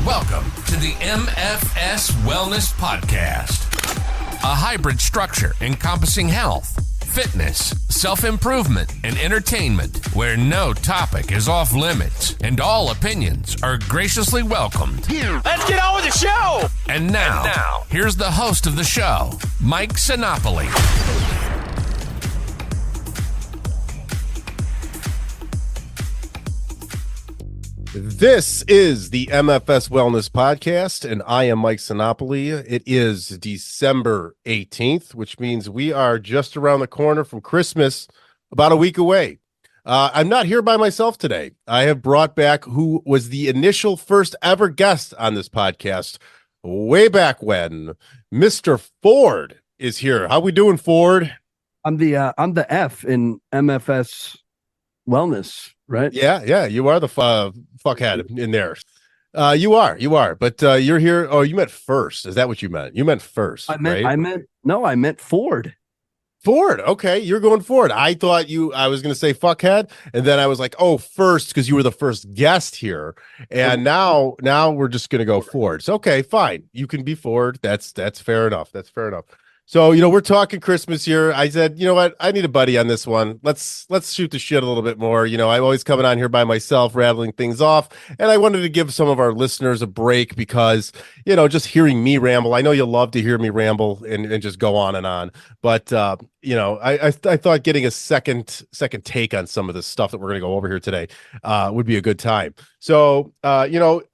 Welcome to the MFS Wellness Podcast, a hybrid structure encompassing health, fitness, self-improvement, and entertainment, where no topic is off limits and all opinions are graciously welcomed. Let's get on with the show! And now, here's the host of the show, Mike Sinopoli. This is the MFS Wellness Podcast, and I am Mike Sinopoli. It is December 18th, which means we are just around the corner from Christmas, about a week away. I'm not here by myself today. I have brought back who was the initial first ever guest on this podcast way back when. Mr. Ford is here. How we doing, Ford? I'm the F in MFS Wellness, right? Yeah, you are the fuckhead in there. You are, but you're here. Oh, you meant first. Is that what you meant? You meant first. I meant Ford. Ford. Okay, you're going Ford. I thought I was going to say fuckhead, and then I was like, oh, first, because you were the first guest here, and now we're just going to go Ford. So, okay, fine. You can be Ford. That's fair enough. That's fair enough. So, we're talking Christmas here. I said, you know what? I need a buddy on this one. Let's shoot the shit a little bit more. I'm always coming on here by myself, rattling things off. And I wanted to give some of our listeners a break because, just hearing me ramble, I know you'll love to hear me ramble and just go on and on. But, I thought getting a second take on some of this stuff that we're going to go over here today would be a good time. So,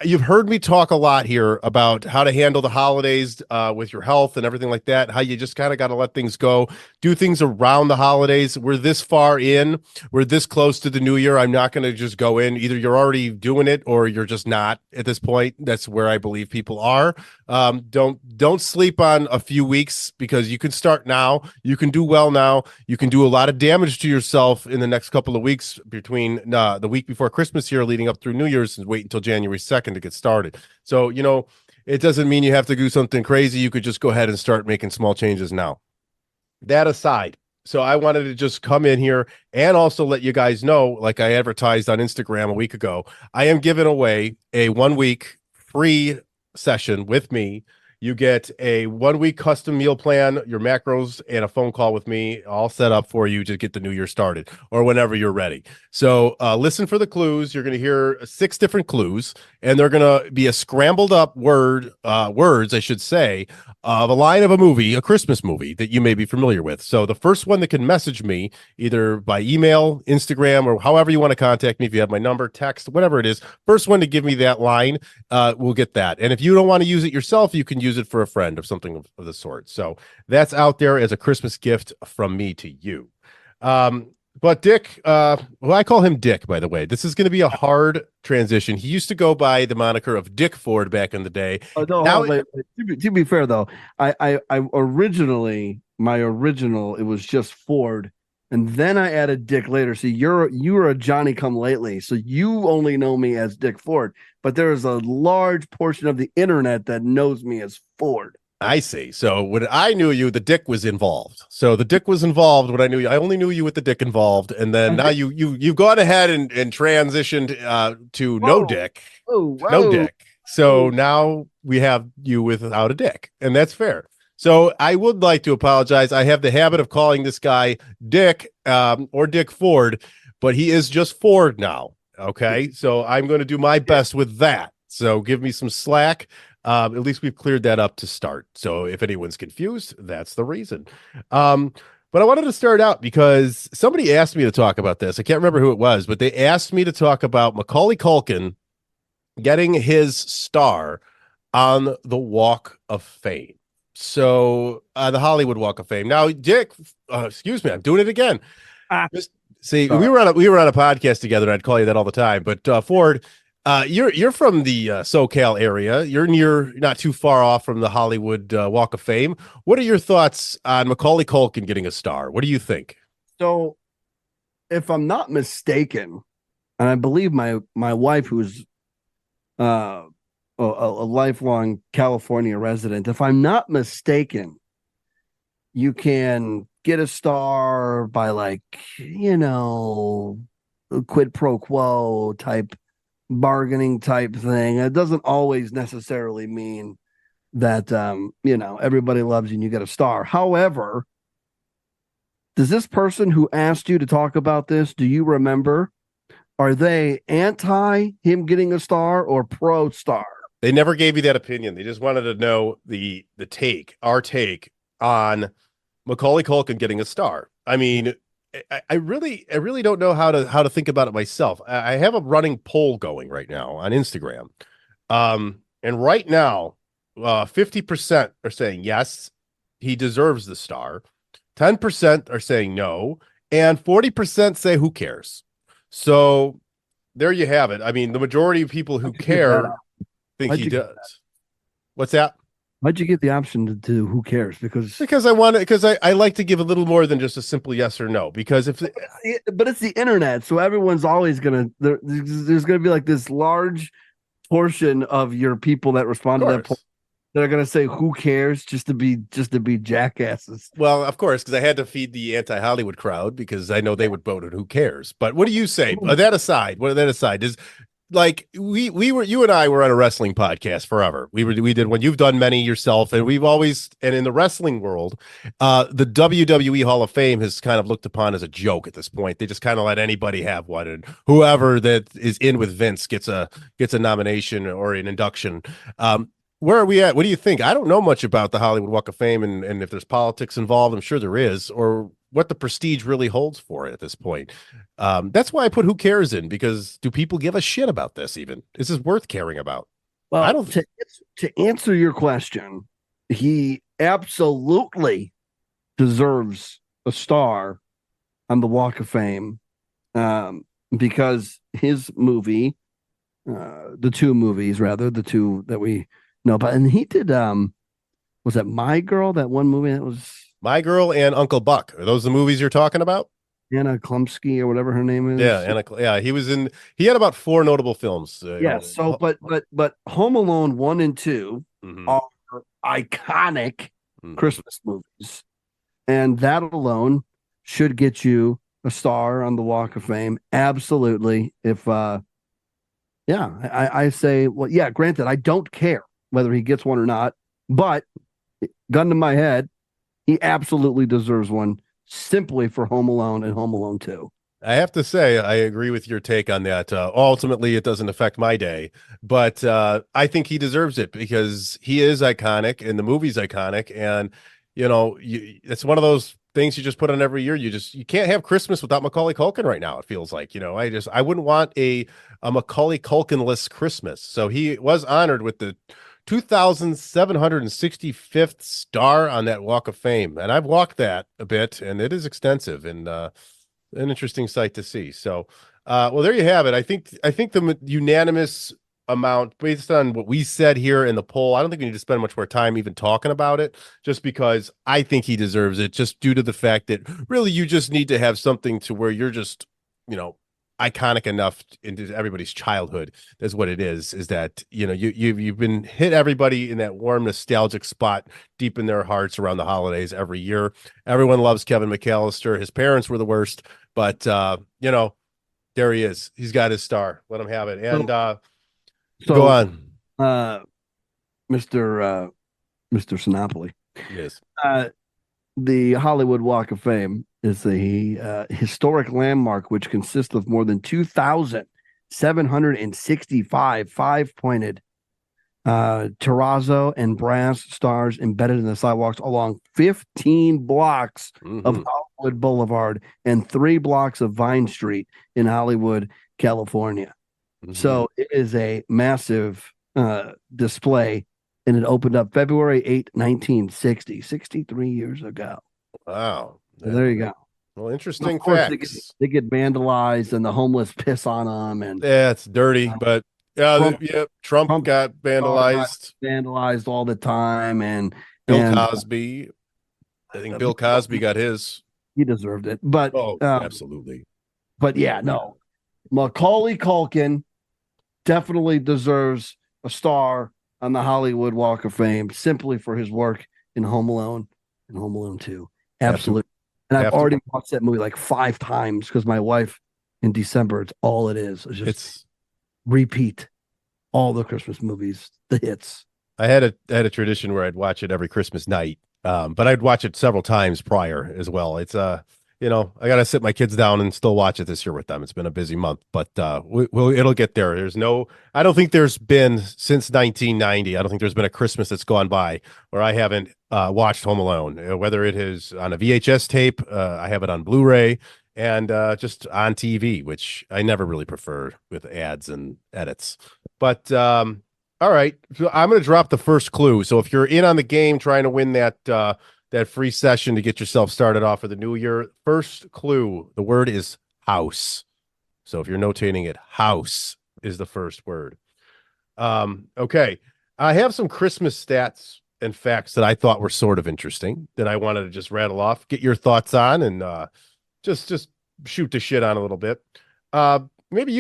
you've heard me talk a lot here about how to handle the holidays with your health and everything like that, how you just kind of got to let things go, do things around the holidays. We're this far in, we're this close to the new year. I'm not going to just go in. Either you're already doing it or you're just not at this point. That's where I believe people are. Don't sleep on a few weeks, because you can start now. You can do well now. You can do a lot of damage to yourself in the next couple of weeks between the week before Christmas here leading up through New Year's, and wait until January 2nd to get started. So, it doesn't mean you have to do something crazy. You could just go ahead and start making small changes now. That aside, so I wanted to just come in here and also let you guys know, like I advertised on Instagram a week ago, I am giving away a 1-week free session with me. You get a 1-week custom meal plan, your macros, and a phone call with me, all set up for you to get the new year started, or whenever you're ready. So listen for the clues. You're going to hear 6 different clues, and they're going to be a scrambled up words, I should say, of a line of a movie, a Christmas movie that you may be familiar with. So the first one that can message me, either by email, Instagram, or however you want to contact me, if you have my number, text, whatever it is, first one to give me that line, will get that. And if you don't want to use it yourself, you can use it for a friend or something of the sort. So that's out there as a Christmas gift from me to you. But Dick, I call him Dick, by the way. This is going to be a hard transition. He used to go by the moniker of Dick Ford back in the day. Oh, no, now, to be fair though, I originally, my original, it was just Ford, and then I added Dick later. See, you're a Johnny come lately, so you only know me as Dick Ford, but there is a large portion of the internet that knows me as Ford. I see. So when I knew you, the dick was involved. So the dick was involved when I knew you. I only knew you with the dick involved, and then now you've gone ahead and transitioned to no dick. No dick. So now we have you without a dick, and that's fair. So I would like to apologize. I have the habit of calling this guy Dick or Dick Ford, but he is just Ford now. Okay, so I'm going to do my best with that. So give me some slack. At least we've cleared that up to start. So if anyone's confused, that's the reason. But I wanted to start out because somebody asked me to talk about this. I can't remember who it was, but they asked me to talk about Macaulay Culkin getting his star on the Walk of Fame. So the Hollywood Walk of Fame. Now, Dick, excuse me, I'm doing it again. See, we were on a podcast together, and I'd call you that all the time. But Ford, you're from the SoCal area. You're not too far off from the Hollywood Walk of Fame. What are your thoughts on Macaulay Culkin getting a star? What do you think? So, if I'm not mistaken, and I believe my wife, who's a lifelong California resident, if I'm not mistaken, you can get a star by, like, a quid pro quo type bargaining type thing. It doesn't always necessarily mean that everybody loves you and you get a star. However, does this person who asked you to talk about this, do you remember? Are they anti him getting a star or pro star? They never gave you that opinion. They just wanted to know our take on Macaulay Culkin getting a star. I mean, I really don't know how to think about it myself. I have a running poll going right now on Instagram. And right now, 50% are saying yes, he deserves the star. 10% are saying no, and 40% say who cares. So there you have it. I mean, the majority of people who care think he does. What's that? Why'd you get the option to do who cares? Because I like to give a little more than just a simple yes or no. Because but it's the internet, so everyone's always there's gonna be like this large portion of your people that respond to that poll that are gonna say who cares just to be jackasses. Well, of course, because I had to feed the anti-Hollywood crowd because I know they would vote on who cares. But what do you say? That aside, is like you and I were on a wrestling podcast forever. We did one. You've done many yourself, and we've always, and in the wrestling world, the WWE Hall of Fame has kind of looked upon as a joke at this point. They just kind of let anybody have one, and whoever that is in with Vince gets a nomination or an induction. Where are we at? What do you think? I don't know much about the Hollywood Walk of Fame and if there's politics involved. I'm sure there is, or what the prestige really holds for it at this point. That's why I put who cares in, because do people give a shit about this even? Is this worth caring about? Well, I don't. To answer your question, he absolutely deserves a star on the Walk of Fame because his movie, the two that we know about, and he did. Was that My Girl? That one movie that was My Girl and Uncle Buck. Are those the movies you're talking about? Anna Klumsky or whatever her name is. Yeah, Anna. He had about 4 notable films. But Home Alone 1 and 2 are iconic Christmas movies, and that alone should get you a star on the Walk of Fame. Absolutely. If I say, well, yeah, granted, I don't care whether he gets one or not, but gun to my head, he absolutely deserves one simply for Home Alone and Home Alone 2. I have to say, I agree with your take on that. Ultimately, it doesn't affect my day, but I think he deserves it because he is iconic and the movie's iconic. And, it's one of those things you just put on every year. You can't have Christmas without Macaulay Culkin right now. It feels like, I wouldn't want a Macaulay Culkin-less Christmas. So he was honored with the 2,765th star on that Walk of Fame. And I've walked that a bit, and it is extensive and an interesting sight to see. So, well, there you have it. I think the unanimous amount, based on what we said here in the poll, I don't think we need to spend much more time even talking about it, just because I think he deserves it, just due to the fact that really you just need to have something to where you're just, iconic enough into everybody's childhood. That's what it is that you've been hit everybody in that warm nostalgic spot deep in their hearts around the holidays every year. Everyone loves Kevin McAllister. His parents were the worst, but there he is. He's got his star. Let him have it. And go on, Mr. Sinopoli. Yes. The Hollywood Walk of Fame is a historic landmark which consists of more than 2,765 five-pointed terrazzo and brass stars embedded in the sidewalks along 15 blocks of Hollywood Boulevard and 3 blocks of Vine Street in Hollywood, California. So it is a massive display, and it opened up February 8, 1960, 63 years ago. Wow. So there you go. Well, interesting facts. They get vandalized and the homeless piss on them. And yeah, it's dirty, but Trump got vandalized. Vandalized all the time. And Bill Cosby. I think Bill Cosby got his. He deserved it. But absolutely. But yeah, no. Macaulay Culkin definitely deserves a star on the Hollywood Walk of Fame simply for his work in Home Alone and Home Alone 2. Absolutely. And I've already watched that movie like 5 times because my wife, in December, it's all it is. repeat all the Christmas movies, the hits. I had a tradition where I'd watch it every Christmas night, but I'd watch it several times prior as well. It's I gotta sit my kids down and still watch it this year with them. It's been a busy month, but it'll get there. I don't think there's been since 1990. I don't think there's been a Christmas that's gone by where I haven't watched Home Alone. Whether it is on a VHS tape, I have it on Blu-ray, and just on TV, which I never really prefer with ads and edits. But all right, so I'm going to drop the first clue. So if you're in on the game trying to win that free session to get yourself started off for the new year, first clue, the word is house. So if you're notating it, house is the first word. Okay, I have some Christmas stats and facts that I thought were sort of interesting that I wanted to just rattle off, get your thoughts on, and just shoot the shit on a little bit. Maybe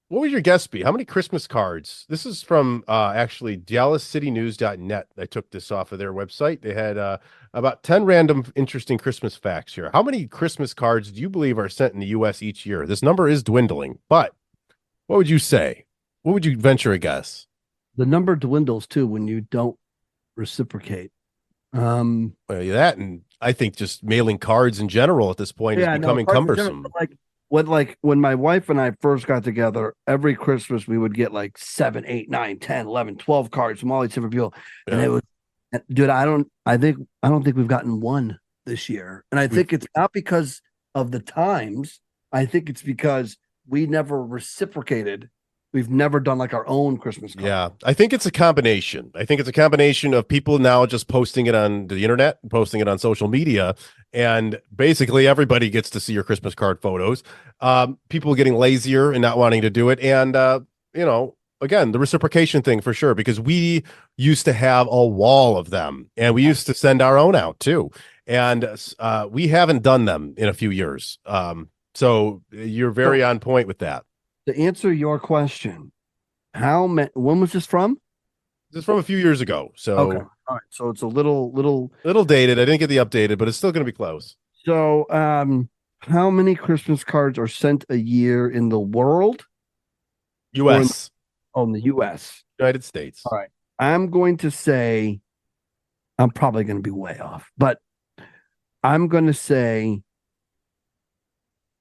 what would your guess be? How many Christmas cards? This is from actually DallasCityNews.net. I took this off of their website. They had about 10 random interesting Christmas facts here. How many Christmas cards do you believe are sent in the U.S. each year? This number is dwindling, but what would you say? What would you venture a guess? The number dwindles too when you don't reciprocate. Well, that, and I think just mailing cards in general at this point is becoming cumbersome. When my wife and I first got together, every Christmas we would get like 7, 8, 9, 10, 11, 12 cards from all these different people. Yeah. And it was, dude, I don't think we've gotten one this year. And I think it's not because of the times. I think it's because we never reciprocated. We've never done like our own Christmas card. Yeah, I think it's a combination. I think it's a combination of people now just posting it on the internet, posting it on social media, and basically everybody gets to see your Christmas card photos. People getting lazier and not wanting to do it. And, again, the reciprocation thing for sure, because we used to have a wall of them and we used to send our own out too. And we haven't done them in a few years. So you're very on point with that. To answer your question, when was this from? This is from a few years ago. So okay. All right. So it's a little dated. I didn't get the updated, but it's still going to be close. So how many Christmas cards are sent a year in the world? US. In the US. United States. All right. I'm going to say, I'm probably going to be way off, but I'm going to say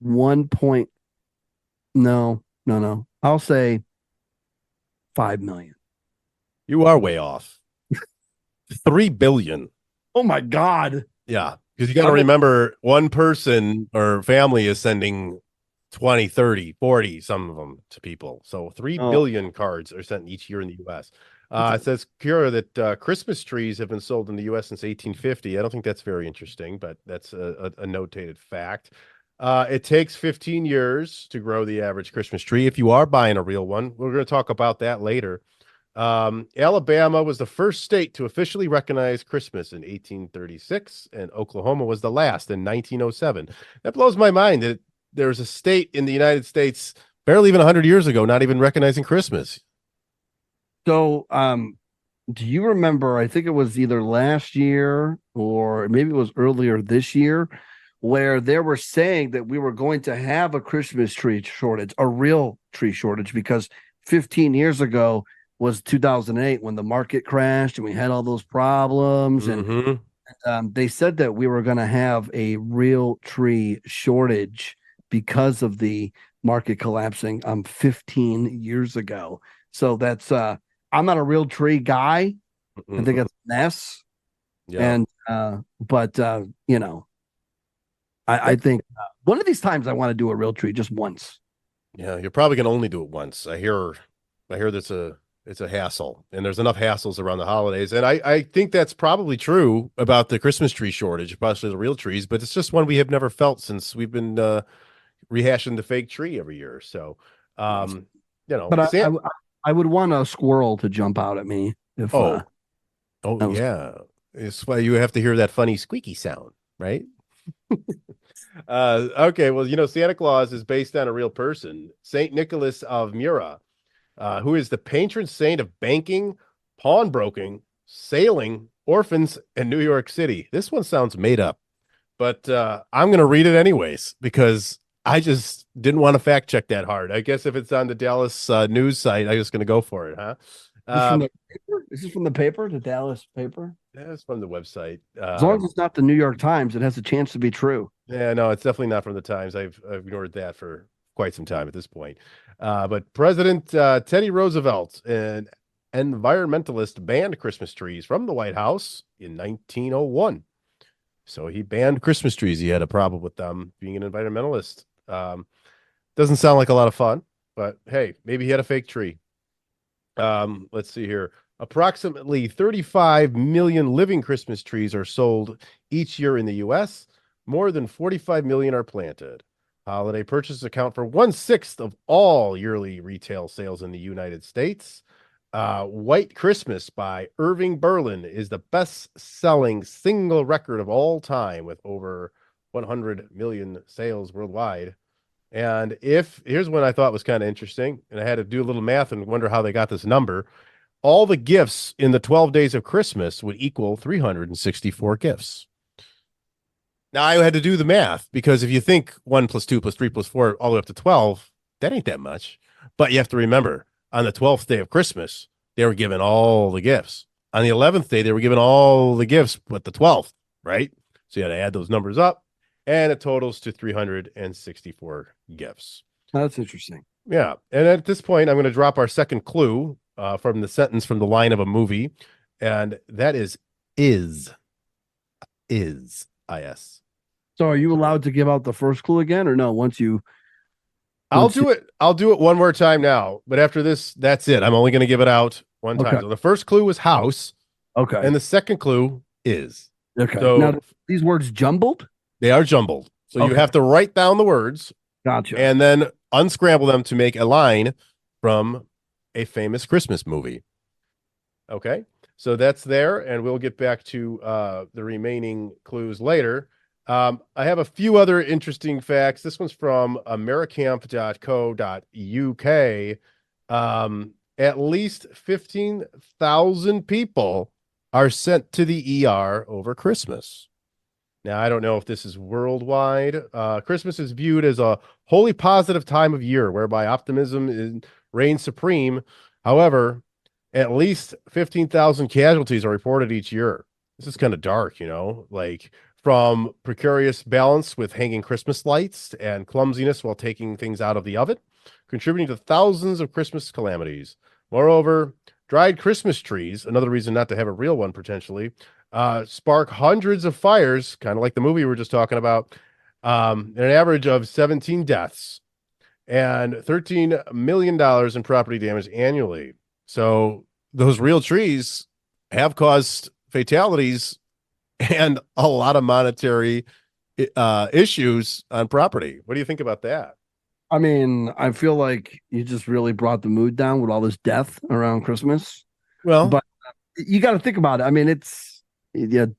1 point. No. I'll say 5 million. You are way off. 3 billion. Oh my God. Yeah. Because you got to remember, one person or family is sending 20, 30, 40, some of them to people. So 3 billion cards are sent each year in the U.S. It says, Kira, that Christmas trees have been sold in the U.S. since 1850. I don't think that's very interesting, but that's a notated fact. It takes 15 years to grow the average Christmas tree if you are buying a real one. We're going to talk about that later. Alabama was the first state to officially recognize Christmas in 1836, and Oklahoma was the last in 1907. That blows my mind that there's a state in the United States barely even 100 years ago not even recognizing Christmas. So, do you remember, I think it was either last year or maybe it was earlier this year, where they were saying that we were going to have a Christmas tree shortage, a real tree shortage, because 15 years ago was 2008 when the market crashed and we had all those problems. Mm-hmm. And they said that we were going to have a real tree shortage because of the market collapsing 15 years ago. So that's, I'm not a real tree guy. Mm-hmm. I think it's a mess. Yeah. And, I think one of these times I want to do a real tree just once. Yeah, you're probably going to only do it once. I hear that's it's a hassle, and there's enough hassles around the holidays. And I think that's probably true about the Christmas tree shortage, especially the real trees, but it's just one we have never felt since we've been rehashing the fake tree every year. So, but I would want a squirrel to jump out at me. If yeah. It's why you have to hear that funny squeaky sound, right? Okay, well, Santa Claus is based on a real person, Saint Nicholas of Myra, who is the patron saint of banking, pawnbroking, sailing, orphans, and New York City. This one sounds made up, but I'm going to read it anyways because I just Didn't want to fact check that hard. I guess if it's on the Dallas news site, I'm just going to go for it, huh? Is this from the paper? Is this from the paper, the Dallas paper? That's from the website. As long as it's not the New York Times, it has a chance to be true. Yeah, no, it's definitely not from the Times. I've ignored that for quite some time at this point. But President Teddy Roosevelt, an environmentalist, banned Christmas trees from the White House in 1901. So he banned Christmas trees. He had a problem with them being an environmentalist. Doesn't sound like a lot of fun, but hey, maybe he had a fake tree. Let's see here. Approximately 35 million living Christmas trees are sold each year in the U.S. More than 45 million are planted. Holiday purchases account for 1/6 of all yearly retail sales in the United States. White Christmas by Irving Berlin is the best-selling single record of all time with over 100 million sales worldwide. And here's one I thought was kind of interesting, and I had to do a little math and wonder how they got this number. All the gifts in the 12 days of Christmas would equal 364 gifts. Now, I had to do the math because if you think 1 + 2 + 3 + 4 all the way up to 12, that ain't that much. But you have to remember, on the 12th day of Christmas, they were given all the gifts. On the 11th day, they were given all the gifts but the 12th, right? So you had to add those numbers up, and it totals to 364 gifts. That's interesting. Yeah. And at this point, I'm going to drop our second clue from the sentence from the line of a movie, and that is is. So are you allowed to give out the first clue again or no? I'll do it one more time now, but after this, that's it. I'm only going to give it out one time. Okay. So the first clue was house. Okay. And the second clue is. Okay. So now, these words jumbled? They are jumbled. So you Okay. have to write down the words. Gotcha. And then unscramble them to make a line from a famous Christmas movie. Okay. So that's there, and we'll get back to the remaining clues later. I have a few other interesting facts. This one's from americamp.co.uk. At least 15,000 people are sent to the ER over Christmas. Now, I don't know if this is worldwide. Christmas is viewed as a wholly positive time of year whereby optimism reigns supreme. However, at least 15,000 casualties are reported each year. This is kind of dark, like from precarious balance with hanging Christmas lights and clumsiness while taking things out of the oven, contributing to thousands of Christmas calamities. Moreover, dried Christmas trees, another reason not to have a real one potentially, spark hundreds of fires, kind of like the movie we were just talking about, an average of 17 deaths and $13 million in property damage annually. So those real trees have caused fatalities and a lot of monetary issues on property. What do you think about that? I mean, I feel like you just really brought the mood down with all this death around Christmas. Well, but you got to think about it. I mean,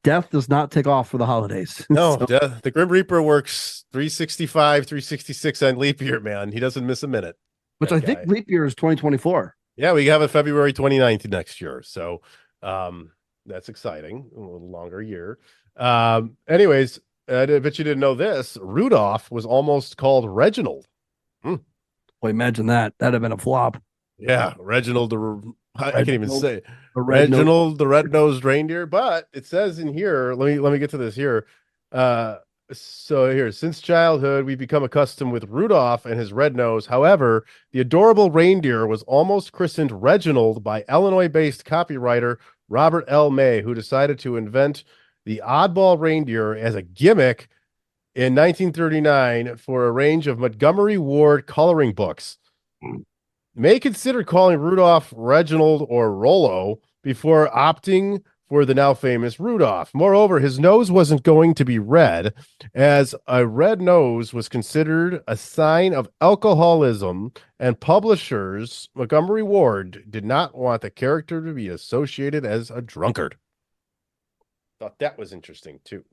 death does not take off for the holidays. No, the Grim Reaper works 365, 366 on leap year, man. He doesn't miss a minute. Which I think leap year is 2024. Yeah, we have a February 29th next year. So that's exciting. A little longer year. Anyways, I bet you didn't know this. Rudolph was almost called Reginald. Well, imagine that. That'd have been a flop. Yeah, Reginald. I can't even say Reginald, the red-nosed reindeer. But it says in here. Let me get to this here. So here, since childhood, we've become accustomed with Rudolph and his red nose. However, the adorable reindeer was almost christened Reginald by Illinois-based copywriter Robert L. May, who decided to invent the oddball reindeer as a gimmick in 1939 for a range of Montgomery Ward coloring books. May considered calling Rudolph Reginald or Rollo before opting for the now famous Rudolph. Moreover, his nose wasn't going to be red, as a red nose was considered a sign of alcoholism, and publishers Montgomery Ward did not want the character to be associated as a drunkard. Thought that was interesting too.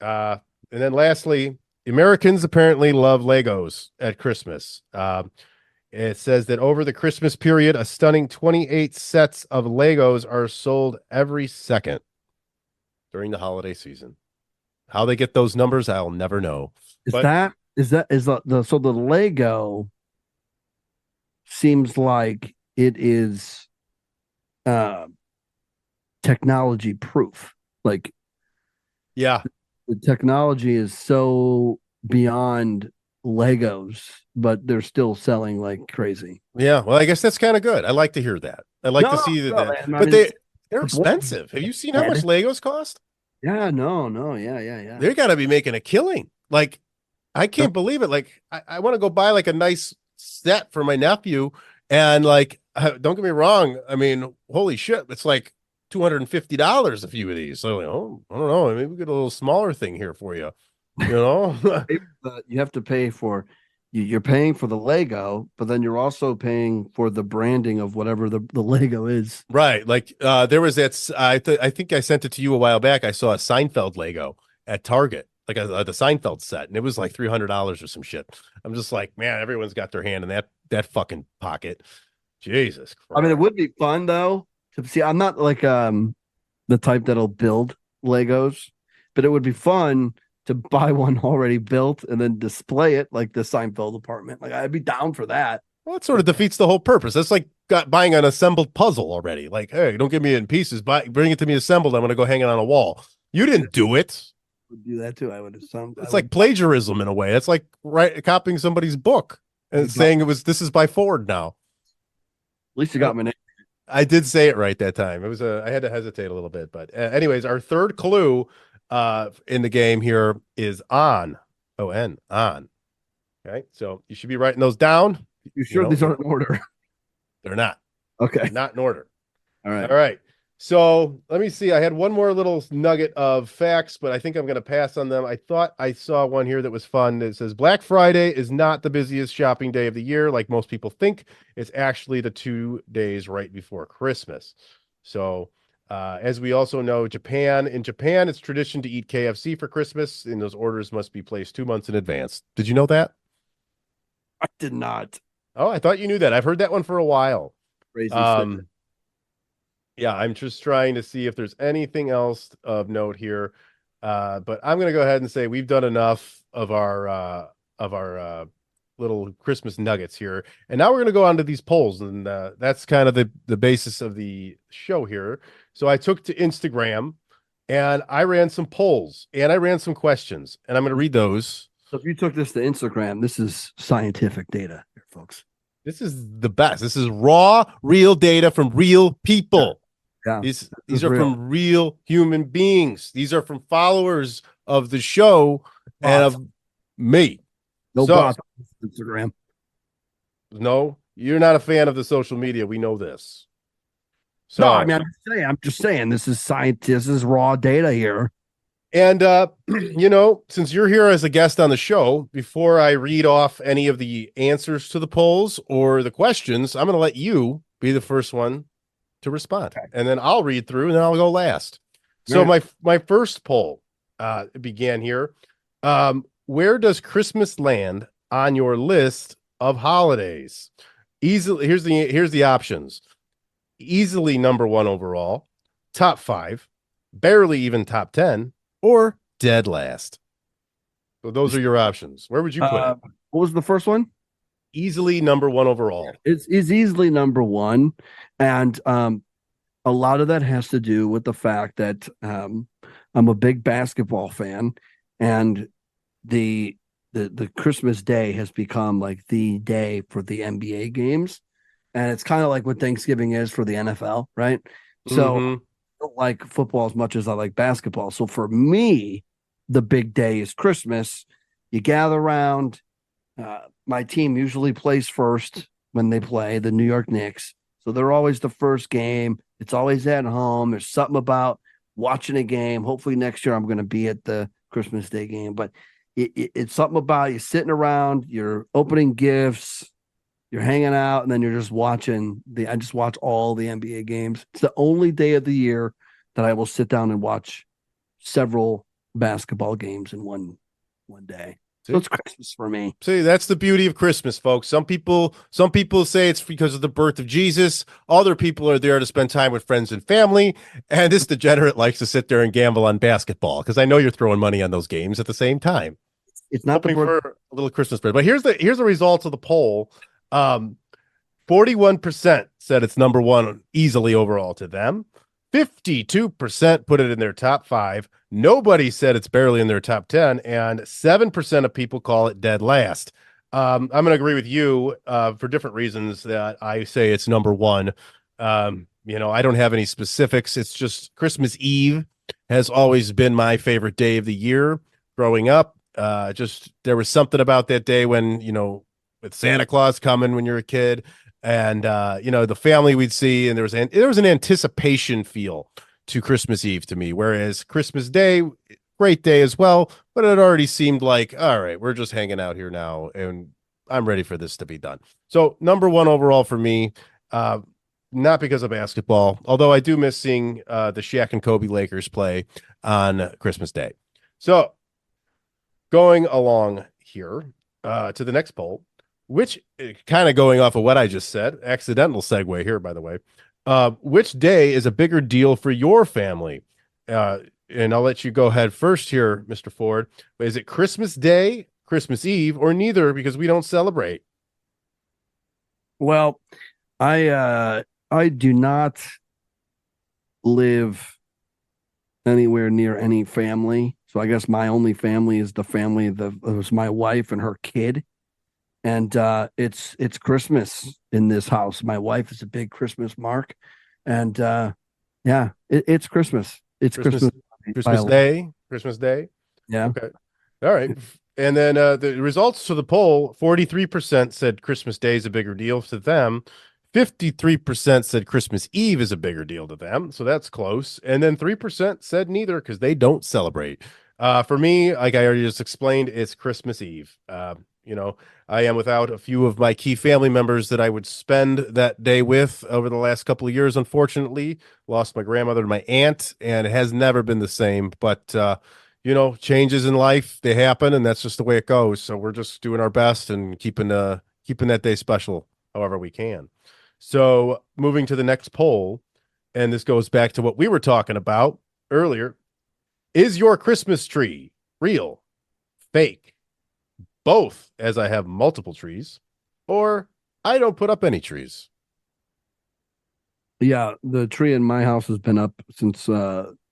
Yeah. And then lastly, Americans apparently love Legos at Christmas. It says that over the Christmas period, a stunning 28 sets of Legos are sold every second during the holiday season. How they get those numbers, I'll never know. Is that So the Lego seems like it is uh technology proof. Like Yeah. the technology is so beyond Legos, but they're still selling like crazy. Yeah. Well, I guess that's kind of good. I like to hear that. I like to No, see no, that. man. I But mean, they're the board expensive. Have you seen how much dead. Legos cost? Yeah, no, yeah. They got to be making a killing. Like, I can't believe it. Like, I want to go buy like a nice set for my nephew. And like, don't get me wrong. I mean, holy shit, it's like $250 a few of these. So, I don't know. Maybe we get a little smaller thing here for you. You know? You have to pay for you're paying for the Lego, but then you're also paying for the branding of whatever the Lego is. Right. Like there was that I think I sent it to you a while back. I saw a Seinfeld Lego at Target, like the Seinfeld set, and it was like $300 or some shit. I'm just like, man, everyone's got their hand in that fucking pocket. Jesus I mean, it Christ. would be fun though to see. I'm not like the type that'll build Legos, but it would be fun to buy one already built and then display it like the Seinfeld apartment. Like I'd be down for that. Well, it sort of defeats the whole purpose. That's like buying an assembled puzzle already. Like, hey, don't give me it in pieces. Bring it to me assembled. I'm going to go hang it on a wall. You didn't do it. Would do that too. I would assume It's like plagiarism in a way. It's like copying somebody's book and saying this is by Ford now. At least you got my name. I did say it right that time. It was I had to hesitate a little bit, but anyways, our third clue in the game here is on. On. Okay, so you should be writing those down. You sure these aren't in order? They're not. Okay. They're not in order. All right. All right. So let me see. I had one more little nugget of facts, but I think I'm going to pass on them. I thought I saw one here that was fun. It says Black Friday is not the busiest shopping day of the year, like most people think. It's actually the 2 days right before Christmas. So, as we also know, in Japan, it's tradition to eat KFC for Christmas, and those orders must be placed 2 months in advance. Did you know that? I did not. Oh, I thought you knew that. I've heard that one for a while. Crazy Yeah, I'm just trying to see if there's anything else of note here. But I'm going to go ahead and say we've done enough of our little Christmas nuggets here. And now we're going to go on to these polls. And that's kind of the basis of the show here. So I took to Instagram and I ran some polls and I ran some questions. And I'm going to read those. So if you took this to Instagram, this is scientific data here, folks. This is the best. This is raw, real data from real people. Yeah. These are from real human beings. These are from followers of the show and of me. No bots on Instagram. No, you're not a fan of the social media. We know this. So no, I mean, I'm just saying this is science. This is raw data here. And since you're here as a guest on the show, before I read off any of the answers to the polls or the questions, I'm going to let you be the first one to respond. Okay. And then I'll read through and then I'll go last. So my first poll began here. Where does Christmas land on your list of holidays? Easily, here's the options. Easily number 1 overall, top 5, barely even top 10, or dead last. So those are your options. Where would you put it? What was the first one? Easily number 1 overall. It's easily number 1. And a lot of that has to do with the fact that I'm a big basketball fan, and the Christmas day has become like the day for the NBA games. And it's kind of like what Thanksgiving is for the NFL, right? So I don't like football as much as I like basketball. So for me, the big day is Christmas. You gather around. My team usually plays first when they play, the New York Knicks. So they're always the first game. It's always at home. There's something about watching a game. Hopefully next year I'm going to be at the Christmas Day game. But it's something about you sitting around, you're opening gifts, you're hanging out, and then you're just watching I just watch all the NBA games. It's the only day of the year that I will sit down and watch several basketball games in one day. So it's Christmas for me. See, that's the beauty of Christmas, folks. Some people say it's because of the birth of Jesus. Other people are there to spend time with friends and family. And this degenerate likes to sit there and gamble on basketball because I know you're throwing money on those games at the same time. It's not the hoping birth. for a little Christmas spread. But here's the results of the poll. 41% said it's number one easily overall to them. 52% put it in their top 5. Nobody said it's barely in their top 10, and 7% of people call it dead last. I'm going to agree with you for different reasons that I say it's number one. I don't have any specifics. It's just Christmas Eve has always been my favorite day of the year growing up. Just there was something about that day when, with Santa Claus coming when you're a kid, and the family we'd see, and there was an anticipation feel to Christmas Eve to me, whereas Christmas Day, great day as well, but it already seemed like, all right, we're just hanging out here now, and I'm ready for this to be done. So number one overall for me, not because of basketball, although I do miss seeing the Shaq and Kobe Lakers play on Christmas Day. So going along here to the next poll, which kind of going off of what I just said, accidental segue here, by the way, which day is a bigger deal for your family? And I'll let you go ahead first here, Mr. Ford. Is it Christmas Day, Christmas Eve, or neither because we don't celebrate? Well, I do not live anywhere near any family. So I guess my only family is the family that was my wife and her kid. And it's Christmas in this house. My wife is a big Christmas mark. And it's Christmas. It's Christmas. Christmas Day. Christmas Day. Yeah. Okay. All right. And then the results to the poll, 43% said Christmas Day is a bigger deal to them. 53% said Christmas Eve is a bigger deal to them. So that's close. And then 3% said neither because they don't celebrate. For me, like I already just explained, it's Christmas Eve. I am without a few of my key family members that I would spend that day with over the last couple of years, unfortunately. Lost my grandmother and my aunt, and it has never been the same. But, changes in life, they happen, and that's just the way it goes. So we're just doing our best and keeping that day special however we can. So moving to the next poll, and this goes back to what we were talking about earlier. Is your Christmas tree real, fake, both, as I have multiple trees, or I don't put up any trees? Yeah, the tree in my house has been up since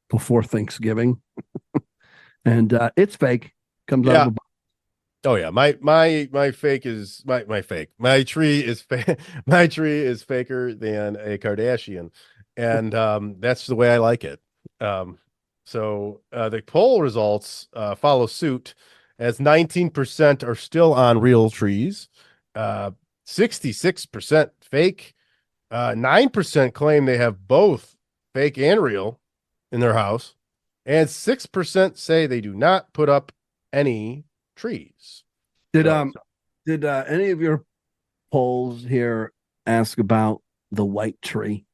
before Thanksgiving. And it's fake. Comes out of a box. Oh yeah, my fake is my fake. My tree is my tree is faker than a Kardashian, and that's the way I like it. So the poll results follow suit, as 19% are still on real trees, 66% fake, 9% claim they have both fake and real in their house, and 6% say they do not put up any trees. Did any of your polls here ask about the white tree?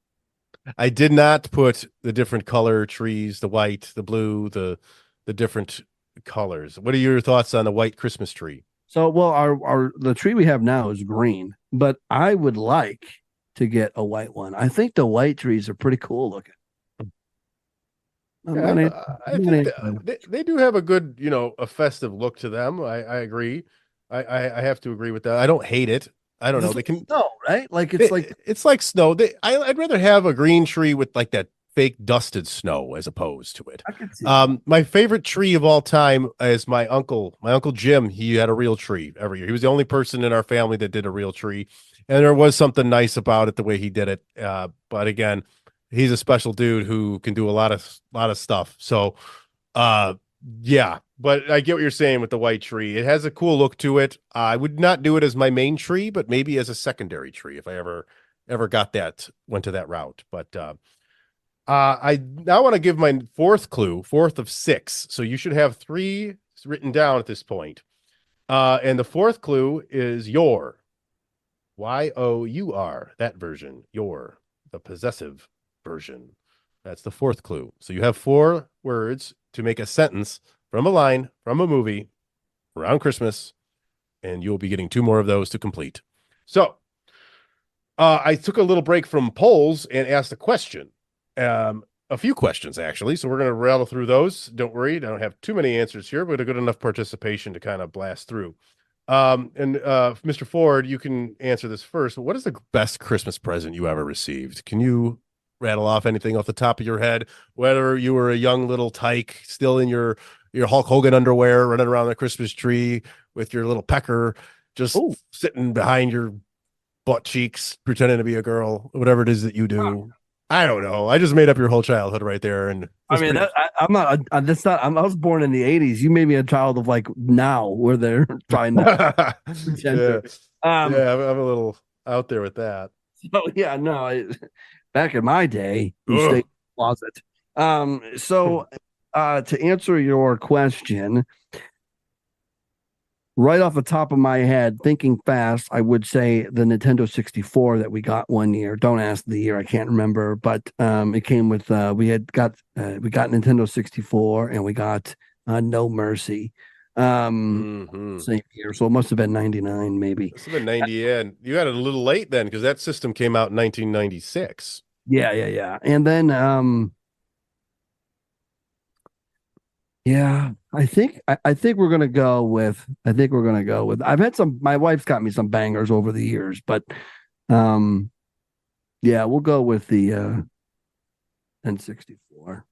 I did not put the different color trees, the white, the blue, the different colors. What are your thoughts on the white Christmas tree? So, well, the tree we have now is green, but I would like to get a white one. I think the white trees are pretty cool looking. I think they do have a good, a festive look to them. I agree. I have to agree with that. I don't hate it. I don't know. They can snow, right? Like it's like snow. I'd rather have a green tree with like that fake dusted snow as opposed to it. I can see my favorite tree of all time is my uncle Jim. He had a real tree every year. He was the only person in our family that did a real tree, and there was something nice about it the way he did it. But again, he's a special dude who can do a lot of stuff. So, yeah, but I get what you're saying with the white tree. It has a cool look to it. I would not do it as my main tree, but maybe as a secondary tree if I ever went to that route. But I now want to give my fourth of 6. So you should have 3 written down at this point. And the fourth clue is your, Y-O-U-R, that version, your, the possessive version. That's the fourth clue. So you have 4 words to make a sentence from a line from a movie around Christmas, and you'll be getting 2 more of those to complete. So I took a little break from polls and asked a question. a few questions actually, so we're going to rattle through those. Don't worry, I don't have too many answers here, but a good enough participation to kind of blast through. And Mr. Ford, you can answer this first. What is the best Christmas present you ever received? Can you rattle off anything off the top of your head? Whether you were a young little tyke still in your Hulk Hogan underwear, running around the Christmas tree with your little pecker, just sitting behind your butt cheeks, pretending to be a girl, whatever it is that you do. I don't know. I just made up your whole childhood right there, and I mean, I'm not. That's not. I was born in the '80s. You made me a child of like now, where they're trying to. Yeah, I'm a little out there with that. So yeah, no. Back in my day, you Ugh. stayed in the closet. So to answer your question, right off the top of my head, thinking fast, I would say the Nintendo 64 that we got one year. Don't ask the year, I can't remember, but it came with we got Nintendo 64 and we got No Mercy. Same year, so it must have been 99, maybe. Must have been 90, and you got it a little late then because that system came out in 1996. Yeah. And then yeah, I think we're gonna go with I've had my wife's got me some bangers over the years, but yeah, we'll go with the N64.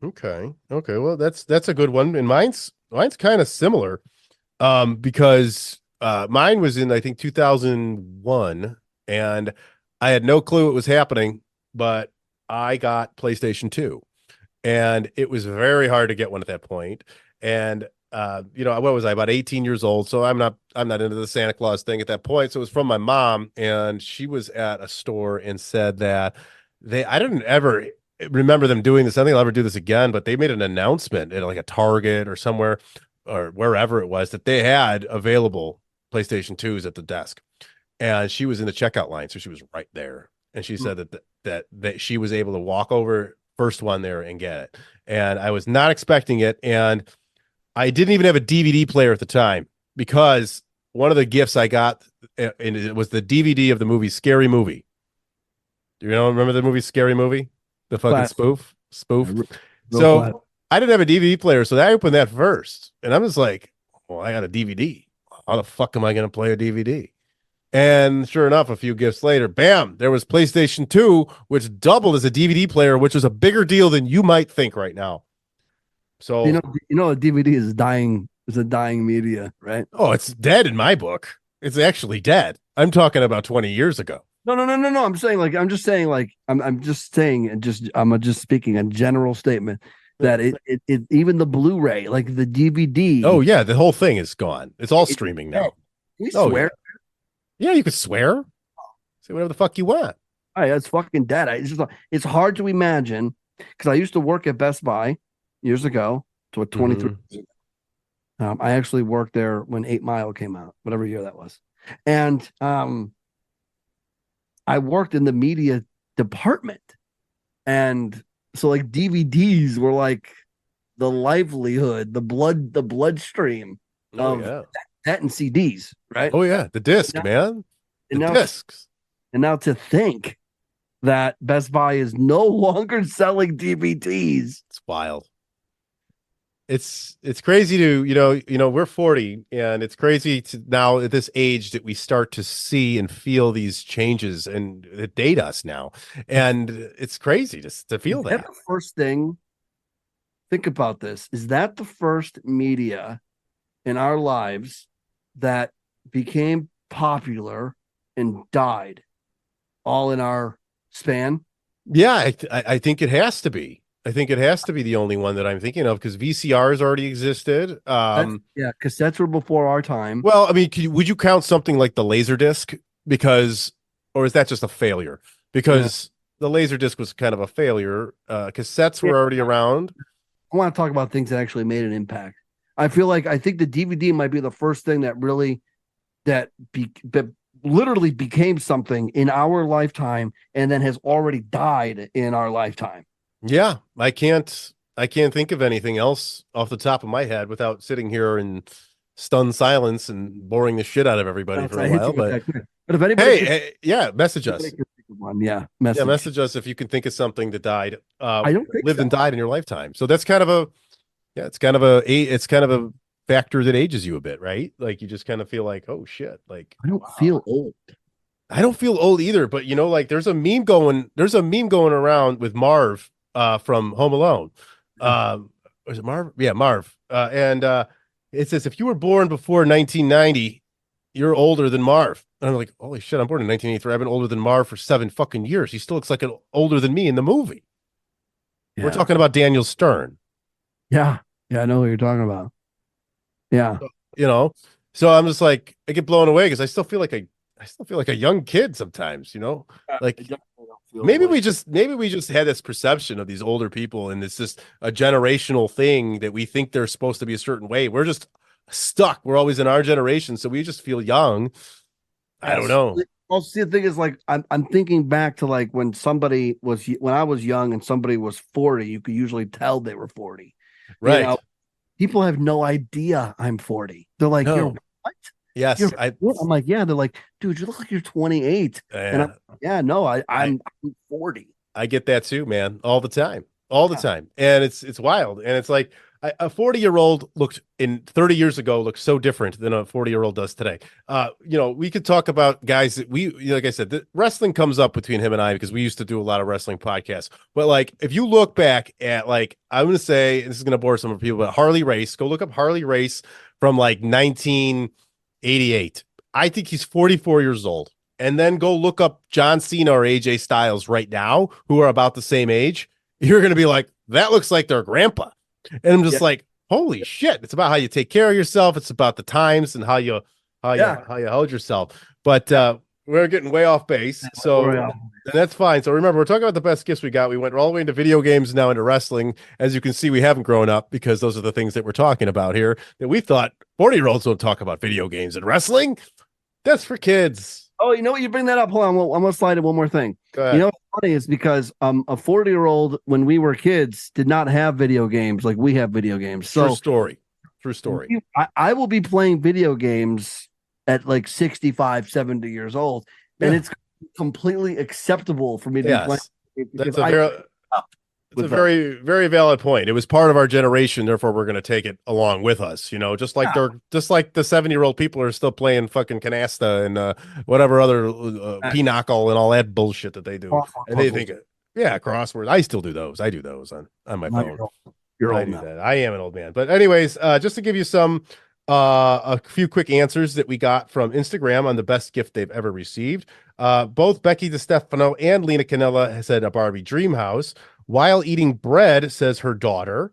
Okay. Well, that's a good one. And mine's kind of similar. Because mine was in I think 2001 and I had no clue it was happening, but I got PlayStation 2. And it was very hard to get one at that point. And what was I, about 18 years old? So I'm not into the Santa Claus thing at that point. So it was from my mom, and she was at a store and said that I didn't ever remember them doing this. I think they'll ever do this again, but they made an announcement at like a Target or somewhere or wherever it was that they had available PlayStation 2s at the desk. And she was in the checkout line, so she was right there. And she said that she was able to walk over first one there and get it. And I was not expecting it. And I didn't even have a DVD player at the time because one of the gifts I got, and it was the DVD of the movie Scary Movie. Do you remember the movie Scary Movie? The fucking spoof. So I didn't have a DVD player, so I opened that first. And I'm just like, well, I got a DVD. How the fuck am I going to play a DVD? And sure enough, a few gifts later, bam, there was PlayStation 2, which doubled as a DVD player, which was a bigger deal than you might think right now. So you know, a DVD is a dying media, right? Oh, it's dead in my book. It's actually dead. I'm talking about 20 years ago. No. I'm just speaking a general statement that it even the Blu-ray, like the DVD. Oh yeah, the whole thing is gone. It's all streaming now. We swear. Yeah, you could swear. Say whatever the fuck you want. All right, it's fucking dead. It's hard to imagine because I used to work at Best Buy years ago. So 23. I actually worked there when 8 Mile came out, whatever year that was, and I worked in the media department, and so like DVDs were like the livelihood, the bloodstream of that and CDs, right? Oh yeah, the disc, man. The discs. And now to think that Best Buy is no longer selling DVDs. It's wild. It's crazy to, we're 40 and it's crazy to now at this age that we start to see and feel these changes and it date us now. And it's crazy to feel that. The first thing, think about this. Is that the first media in our lives that became popular and died all in our span? Yeah, I think it has to be. I think it has to be the only one that I'm thinking of because VCRs already existed. Cassettes were before our time. Well, I mean, would you count something like the Laserdisc? Or is that just a failure? Because the Laserdisc was kind of a failure. Cassettes were already around. I want to talk about things that actually made an impact. I think the DVD might be the first thing that really that literally became something in our lifetime and then has already died in our lifetime. Yeah, I can't think of anything else off the top of my head without sitting here in stunned silence and boring the shit out of everybody for a while. But if anybody, message us. one. Yeah. Yeah, message us if you can think of something that died, I don't think lived so. and died in your lifetime. So that's kind of a, yeah, it's kind of a factor that ages you a bit, right? Like you just kind of feel like, oh shit, like I don't feel old. I don't feel old either. But you know, like there's a meme going around with Marv, from Home Alone. Was it Marv? Yeah, Marv. And it says if you were born before 1990, you're older than Marv. And I'm like, holy shit, I'm born in 1983. I've been older than Marv for 7 fucking years. He still looks like older than me in the movie. Yeah. We're talking about Daniel Stern. Yeah. Yeah. I know what you're talking about. Yeah. You know, so I'm just like, I get blown away because I still feel like a young kid sometimes, you know, like maybe we just had this perception of these older people, and it's just a generational thing that we think they're supposed to be a certain way. We're just stuck. We're always in our generation, so we just feel young. I don't know. Well, see, the thing is, like, I'm thinking back to like when I was young and somebody was 40, you could usually tell they were 40. Right. You know, people have no idea I'm 40. They're like, No. you're what? Yes. I'm like, yeah. They're like, dude, you look like you're 28. And I'm, yeah, no, I'm 40. I get that too, man, all the time. And it's wild. And it's like a 40-year-old looked in 30 years ago looked so different than a 40-year-old does today. You know, we could talk about guys that like I said, the wrestling comes up between him and I because we used to do a lot of wrestling podcasts. But like, if you look back at, like, I'm going to say, and this is going to bore some people, but Harley Race, go look up Harley Race from like 1988. I think he's 44 years old. And then go look up John Cena or AJ Styles right now, who are about the same age. You're going to be like, that looks like their grandpa. And I'm just like, holy shit. It's about how you take care of yourself. It's about the times and how you hold yourself. But we're getting way off base. So that's fine. So remember, we're talking about the best gifts we got. We went all the way into video games, now into wrestling. As you can see, we haven't grown up because those are the things that we're talking about here that we thought 40-year-olds don't talk about video games and wrestling. That's for kids. Oh, you know what? You bring that up. Hold on. I'm going to slide in one more thing. You know what's funny is because a 40-year-old, when we were kids, did not have video games like we have video games. So True story. I will be playing video games at like 65, 70 years old. And it's completely acceptable for me to be playing. That's a very, very valid point. It was part of our generation, therefore we're going to take it along with us. You know, just like the 7-year-old people are still playing fucking canasta and whatever other pinochle and all that bullshit that they do. And they think, crosswords. I still do those. I do those on my phone. You're I old do now. that. I am an old man. But anyways, just to give you some a few quick answers that we got from Instagram on the best gift they've ever received. Both Becky DeStefano and Lena Canella said a Barbie dream house. While eating bread, says her daughter.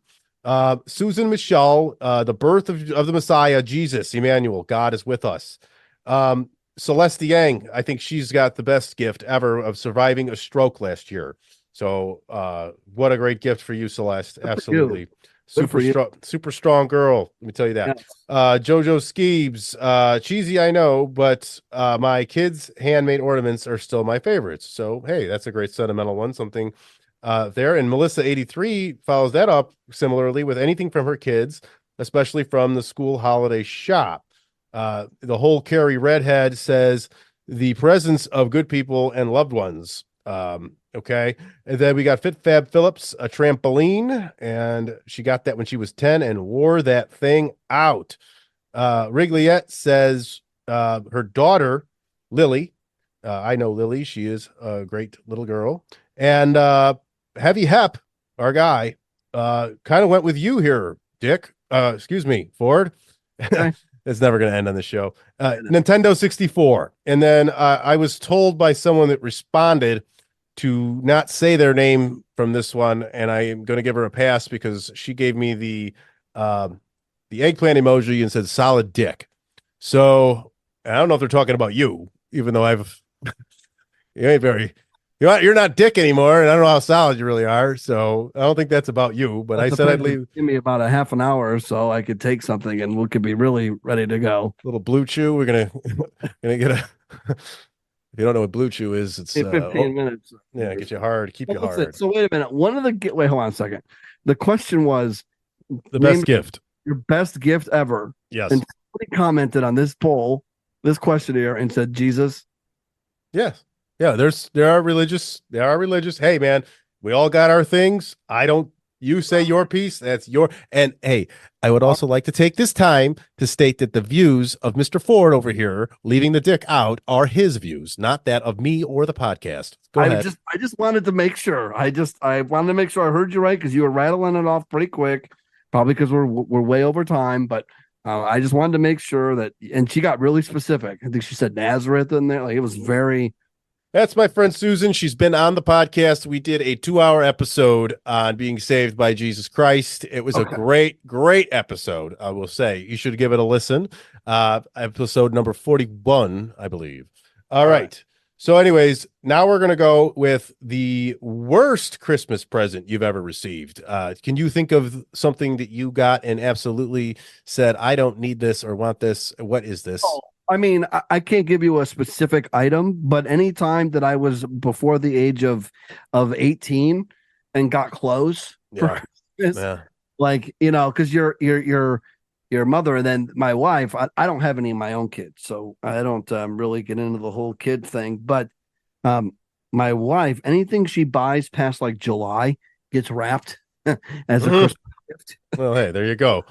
Susan Michelle, the birth of the Messiah, Jesus, Emmanuel, God is with us. Celeste Yang, I think she's got the best gift ever of surviving a stroke last year. So what a great gift for you, Celeste. Absolutely. Super strong girl. Let me tell you that. Yeah. Jojo Skeebs, cheesy, I know, but my kids' handmade ornaments are still my favorites. So, hey, that's a great sentimental one. Something there. And Melissa 83 follows that up similarly with anything from her kids, especially from the school holiday shop. The whole Carrie Redhead says the presence of good people and loved ones. Okay. And then we got Fit Fab Phillips, a trampoline, and she got that when she was 10 and wore that thing out. Wrigleyette says her daughter, Lily, I know Lily, she is a great little girl. And Heavy Hep, our guy, kind of went with you here, Dick. Excuse me, Ford. Okay. It's never going to end on the show. Nintendo 64. And then I was told by someone that responded to not say their name from this one, and I am going to give her a pass because she gave me the eggplant emoji and said solid dick. So I don't know if they're talking about you, even though you ain't very... You're not dick anymore, and I don't know how solid you really are, so I don't think that's about you. But I said I'd leave. Give me about a half an hour or so, I could take something, and we could be really ready to go. Little Blue Chew. We're gonna get a. If you don't know what Blue Chew is, it's 15 minutes. Yeah, get you hard, keep you hard. So wait a minute. Wait, hold on a second. The question was the best gift. Your best gift ever. Yes. And somebody commented on this poll, this questionnaire, and said Jesus. Yes. Yeah, there are religious. There are religious. Hey, man, we all got our things. I don't. You say your piece. That's your. And hey, I would also like to take this time to state that the views of Mr. Ford over here, leaving the dick out, are his views, not that of me or the podcast. Go ahead. I just wanted to make sure. I wanted to make sure I heard you right because you were rattling it off pretty quick, probably because we're way over time. But I just wanted to make sure that. And she got really specific. I think she said Nazareth in there. Like it was very. That's my friend Susan. She's been on the podcast. We did a 2-hour episode on being saved by Jesus Christ. It was a great episode. I will say you should give it a listen. Episode number 41, I believe. All right. So anyways, now we're going to go with the worst Christmas present you've ever received. Can you think of something that you got and absolutely said, I don't need this or want this? What is this? Oh, I mean, I can't give you a specific item, but any time that I was before the age of 18 and got clothes for Christmas, like, you know, because your mother and then my wife, I don't have any of my own kids, so I don't really get into the whole kid thing. But my wife, anything she buys past like July gets wrapped as a Christmas gift. Well, hey, there you go.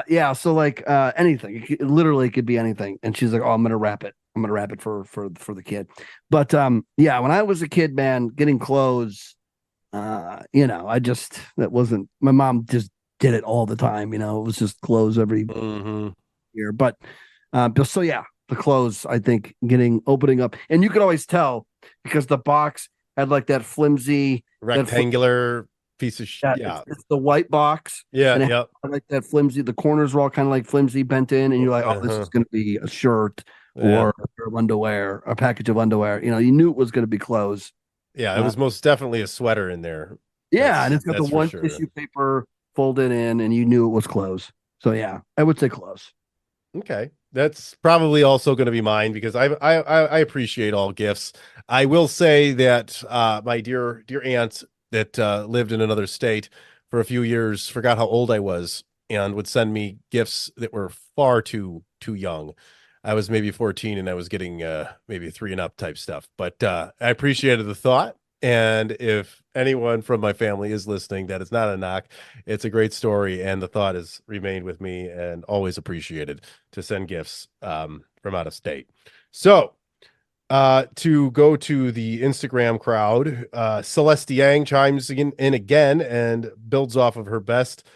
Yeah, so like anything, it literally could be anything. And she's like, "Oh, I'm gonna wrap it. I'm gonna wrap it for the kid." But yeah, when I was a kid, man, getting clothes, you know, that wasn't my mom just did it all the time. You know, it was just clothes every year. But so yeah, the clothes, I think, opening up, and you could always tell because the box had like that flimsy rectangular piece of shit. Yeah, it's the white box. Yeah, and yeah. Like that flimsy. The corners were all kind of like flimsy, bent in, and you're like, "Oh, this is going to be a shirt or a pair of underwear, a package of underwear." You know, you knew it was going to be clothes. Yeah, it was most definitely a sweater in there. Yeah, and it's got the one tissue paper folded in, and you knew it was clothes. So yeah, I would say clothes. Okay, that's probably also going to be mine because I appreciate all gifts. I will say that my dear aunt that lived in another state for a few years forgot how old I was and would send me gifts that were far too young. I was maybe 14 and I was getting maybe 3 and up type stuff, but I appreciated the thought. And if anyone from my family is listening, that is not a knock. It's a great story, and the thought has remained with me and always appreciated to send gifts from out of state. So to go to the Instagram crowd, Celeste Yang chimes in again and builds off of her best.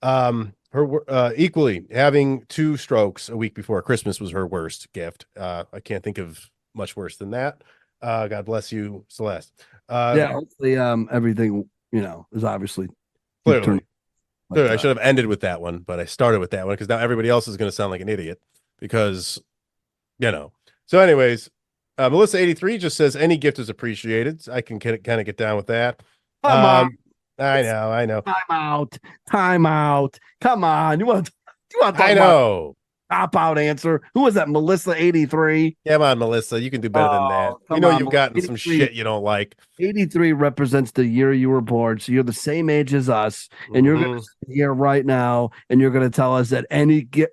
Her equally having 2 strokes a week before Christmas was her worst gift. I can't think of much worse than that. God bless you, Celeste. Yeah, hopefully everything, you know, is obviously clearly. I should have ended with that one, but I started with that one because now everybody else is going to sound like an idiot because, you know. So anyways, Melissa 83 just says any gift is appreciated. I can kind of get down with that. Come on. I know. Time out. Come on. You want to talk I know. Cop out answer. Who was that? Melissa 83. Come on, Melissa. You can do better than that. You know you've gotten some shit you don't like. 83 represents the year you were born. So you're the same age as us. And you're going to sit here right now and you're going to tell us that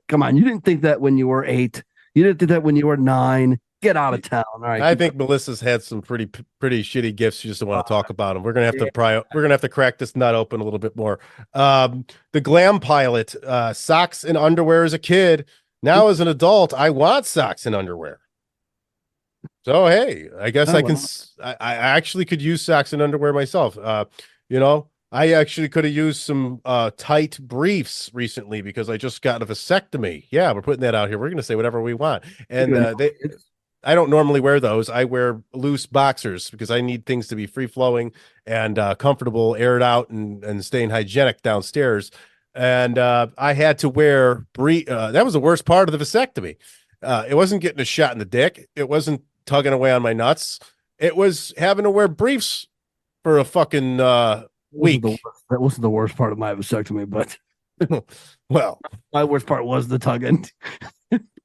come on, you didn't think that when you were 8. You didn't think that when you were 9. Get out of town. All right. I think Melissa's had some pretty shitty gifts. She just don't want to talk about them. We're gonna have to crack this nut open a little bit more. The glam pilot, socks and underwear as a kid. Now as an adult, I want socks and underwear. So hey, I guess I actually could use socks and underwear myself. You know, I actually could have used some tight briefs recently because I just got a vasectomy. Yeah, we're putting that out here. We're gonna say whatever we want, and I don't normally wear those. I wear loose boxers because I need things to be free flowing and comfortable, aired out, and staying hygienic downstairs. And I had to wear that was the worst part of the vasectomy. It wasn't getting a shot in the dick. It wasn't tugging away on my nuts. It was having to wear briefs for a fucking week. That wasn't the worst part of my vasectomy, but well, my worst part was the tugging.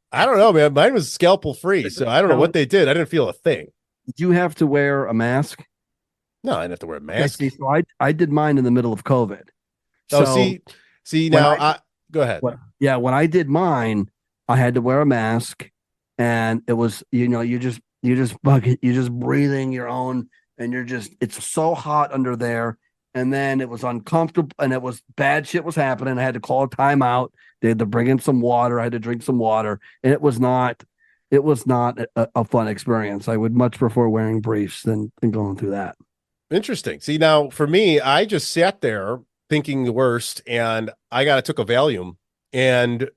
I don't know, man. Mine was scalpel free, so I don't know what they did. I didn't feel a thing. Did you have to wear a mask? No, I didn't have to wear a mask. See, so I did mine in the middle of COVID. So see now, go ahead. When I did mine, I had to wear a mask, and it was, you know, you you're just breathing your own, and it's so hot under there. And then it was uncomfortable, and it was bad shit was happening. I had to call a timeout. They had to bring in some water. I had to drink some water, and it was not a fun experience. I would much prefer wearing briefs than going through that. Interesting. See, now for me, I just sat there thinking the worst, and I took a Valium, and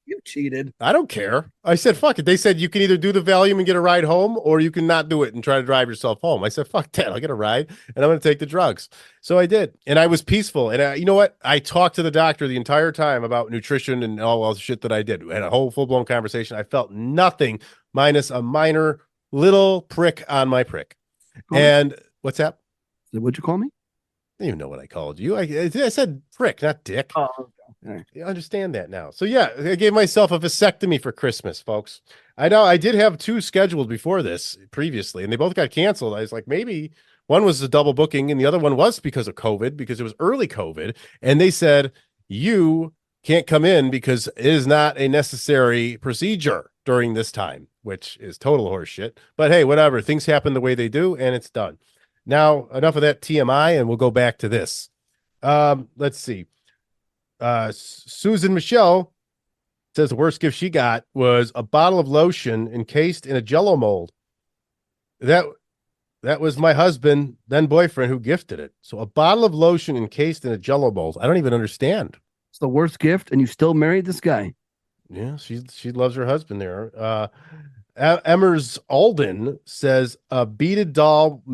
You cheated. I don't care. I said, fuck it. They said you can either do the Valium and get a ride home, or you can not do it and try to drive yourself home. I said, fuck that. I'll get a ride and I'm going to take the drugs. So I did. And I was peaceful. And you know what? I talked to the doctor the entire time about nutrition and all the shit that I did. We had a whole full-blown conversation. I felt nothing minus a minor little prick on my prick. And what's that? What'd you call me? I don't even know what I called you. I said prick, not dick. Oh, okay. You understand that now. So yeah, I gave myself a vasectomy for Christmas, folks. I know I did have 2 scheduled before this previously, and they both got canceled. I was like, maybe one was a double booking and the other one was because of COVID, because it was early COVID. And they said, you can't come in because it is not a necessary procedure during this time, which is total horseshit. But hey, whatever. Things happen the way they do, and it's done. Now, enough of that TMI, and we'll go back to this. Let's see. Susan Michelle says the worst gift she got was a bottle of lotion encased in a Jell-O mold. That was my husband, then boyfriend, who gifted it. So a bottle of lotion encased in a Jell-O mold. I don't even understand. It's the worst gift, and you still married this guy. Yeah, she loves her husband there. Emmers Alden says a beaded doll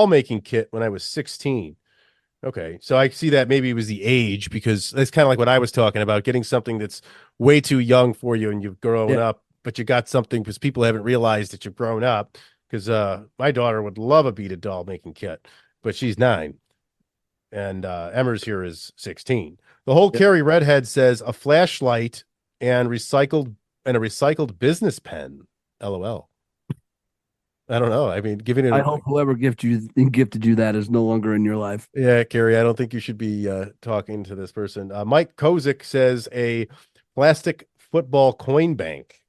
making kit when I was 16. Okay, so I see that maybe it was the age, because that's kind of like what I was talking about, getting something that's way too young for you and you've grown up, but you got something because people haven't realized that you've grown up. Because my daughter would love a beaded doll making kit, but she's 9, and Emmers here is 16. The whole Carrie Redhead says a flashlight and a recycled business pen. LOL. I don't know. I mean, giving it. I hope whoever gifted you that is no longer in your life. Yeah, Carrie, I don't think you should be talking to this person. Mike Kozik says a plastic football coin bank.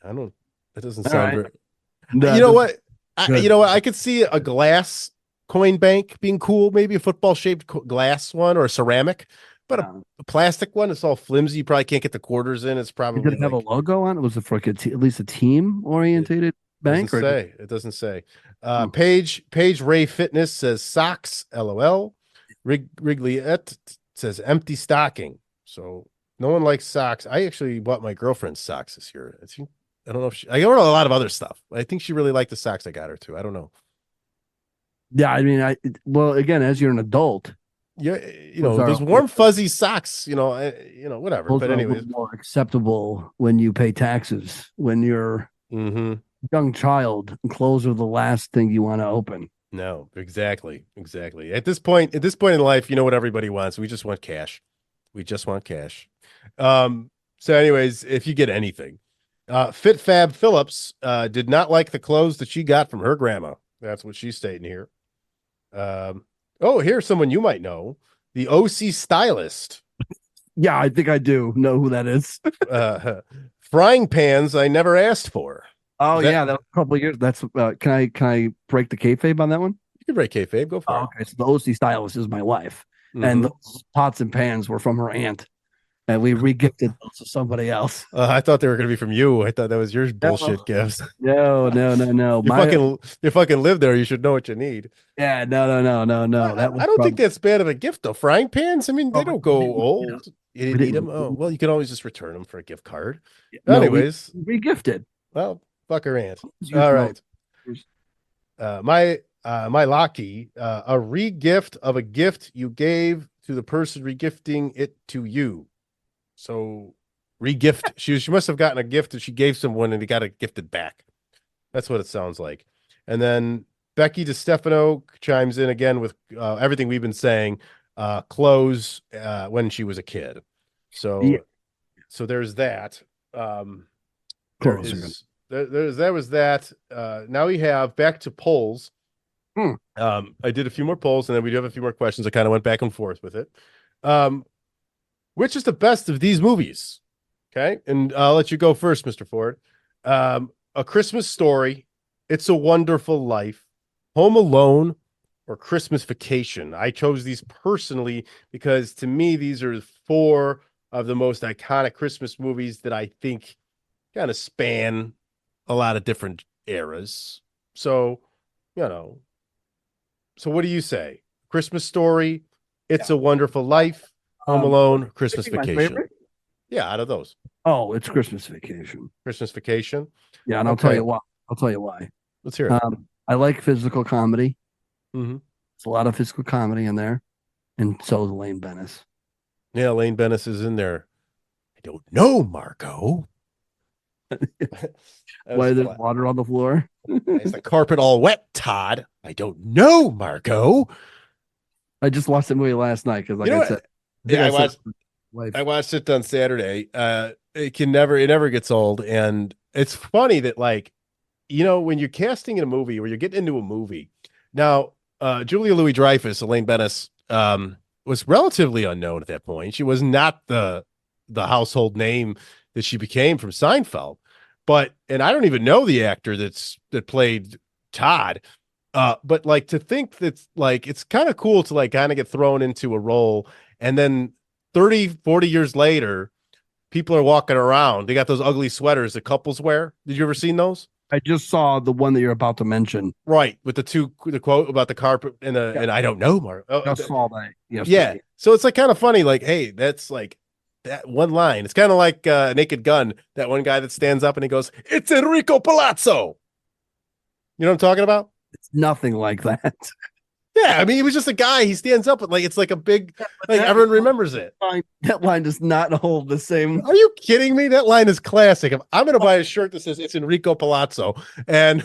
That doesn't sound right. very. You know what? I could see a glass coin bank being cool. Maybe a football shaped glass one, or a ceramic. But a plastic one, it's all flimsy. You probably can't get the quarters in. It's probably. Did it have a logo on it? Was it for at least a team orientated bank? It doesn't say. Paige Ray Fitness says socks. LOL. Wrigleyette says empty stocking. So no one likes socks. I actually bought my girlfriend's socks this year. I don't know if I got her a lot of other stuff. I think she really liked the socks I got her too. I don't know. Yeah, I mean, well, again, as you're an adult. Yeah, those warm fuzzy socks, whatever. Those but are anyways, more acceptable when you pay taxes. When you're a young child, clothes are the last thing you want to open. No, exactly. At this point in life, you know what everybody wants. We just want cash. So, anyways, if you get anything, Fit Fab Phillips did not like the clothes that she got from her grandma. That's what she's stating here. Here's someone you might know, the OC stylist. Yeah, I think I do know who that is. Frying pans I never asked for. Oh, that was a couple of years. That's can I break the kayfabe on that one? You can break kayfabe. Go for it. Okay, so the OC stylist is my wife, and those pots and pans were from her aunt, and we regifted those to somebody else. I thought they were going to be from you. I thought that was your bullshit gifts. No. You fucking live there. You should know what you need. Yeah, no. I don't think that's bad of a gift, though. Frying pans, I mean, they don't go old. You didn't need them? Oh, well, you can always just return them for a gift card. Anyways. We regifted. Well, fuck her aunt. All right. My Locky, a re-gift of a gift you gave to the person regifting it to you. So re-gift. She must have gotten a gift that she gave someone and he got it gifted back. That's what it sounds like. And then Becky DeStefano chimes in again with everything we've been saying. Clothes when she was a kid. So there's that. There was that. Now we have back to polls. I did a few more polls, and then we do have a few more questions. I kind of went back and forth with it. Which is the best of these movies? Okay, and I'll let you go first, Mr. Ford. A Christmas Story, It's a Wonderful Life, Home Alone, or Christmas Vacation. I chose these personally because to me, these are four of the most iconic Christmas movies that I think kind of span a lot of different eras. So, you know, so what do you say? Christmas Story, It's a Wonderful Life, Home Alone, Christmas my Vacation. favorite? Yeah, out of those. Oh, it's Christmas Vacation. Christmas Vacation. Yeah, and I'll tell you why. I'll tell you why. Let's hear it. I like physical comedy. Mm-hmm. There's a lot of physical comedy in there, and so is Elaine Bennis. Yeah, Elaine Bennis is in there. I don't know, Marco. Why there's water on the floor? Is the carpet all wet, Todd? I don't know, Marco. I just watched the movie last night because, like You know I said, I watched it on Saturday. It never gets old, and it's funny that, like, you know, when you're casting in a movie or you're getting into a movie now, Julia Louis-Dreyfus, Elaine Bennis, was relatively unknown at that point. She was not the household name that she became from Seinfeld, and I don't even know the actor that played Todd. But like, to think that's like, it's kind of cool to like kind of get thrown into a role, and then 30, 40 years later, people are walking around. They got those ugly sweaters that couples wear. Did you ever seen those? I just saw the one that you're about to mention. Right, with the quote about the carpet and I don't know, Mark. I saw that. Yeah, so it's like kind of funny. Like, hey, that's like that one line. It's kind of like Naked Gun. That one guy that stands up and he goes, "It's Enrico Palazzo." You know what I'm talking about? It's nothing like that. Yeah, I mean, he was just a guy. He stands up, but like it's like a big, like everyone remembers it. That line does not hold the same. Are you kidding me? That line is classic. I'm going to buy a shirt that says "It's Enrico Palazzo," and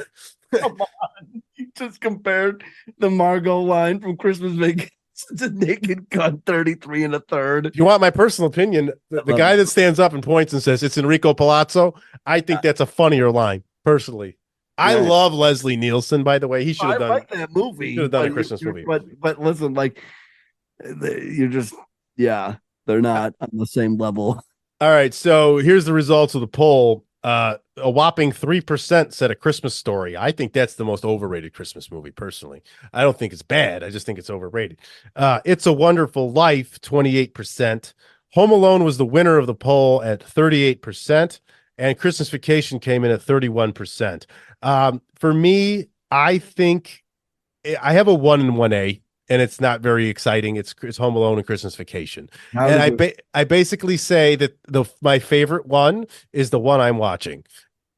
come on, you just compared the Margot line from Christmas Vacation to Naked Gun 33 1/3. If you want my personal opinion, the guy that stands up and points and says "It's Enrico Palazzo," I think that's a funnier line, personally. I love Leslie Nielsen, by the way. He should have done. I like that movie. Should have done a Christmas movie. But listen, like, you're just, they're not on the same level. All right, so here's the results of the poll. A whopping 3% said A Christmas Story. I think that's the most overrated Christmas movie, personally. I don't think it's bad. I just think it's overrated. It's a Wonderful Life, 28%. Home Alone was the winner of the poll at 38%. And Christmas Vacation came in at 31%. For me, I think I have a 1 and 1A, and it's not very exciting. It's Home Alone and Christmas Vacation. And I basically say that my favorite one is the one I'm watching,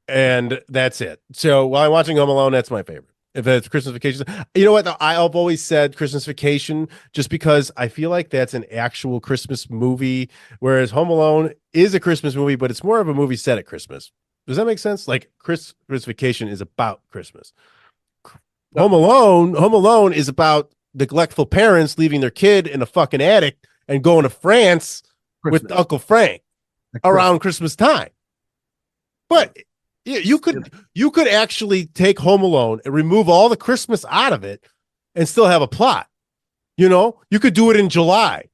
and that's it. So while I'm watching Home Alone, that's my favorite. If it's Christmas Vacation, you know what? I've always said Christmas Vacation just because I feel like that's an actual Christmas movie, whereas Home Alone is a Christmas movie, but it's more of a movie set at Christmas. Does that make sense? Like Christmas Vacation is about Christmas. Home Alone is about neglectful parents leaving their kid in a fucking attic and going to France with Uncle Frank around Christmas time. But you could actually take Home Alone and remove all the Christmas out of it and still have a plot. You know, you could do it in July.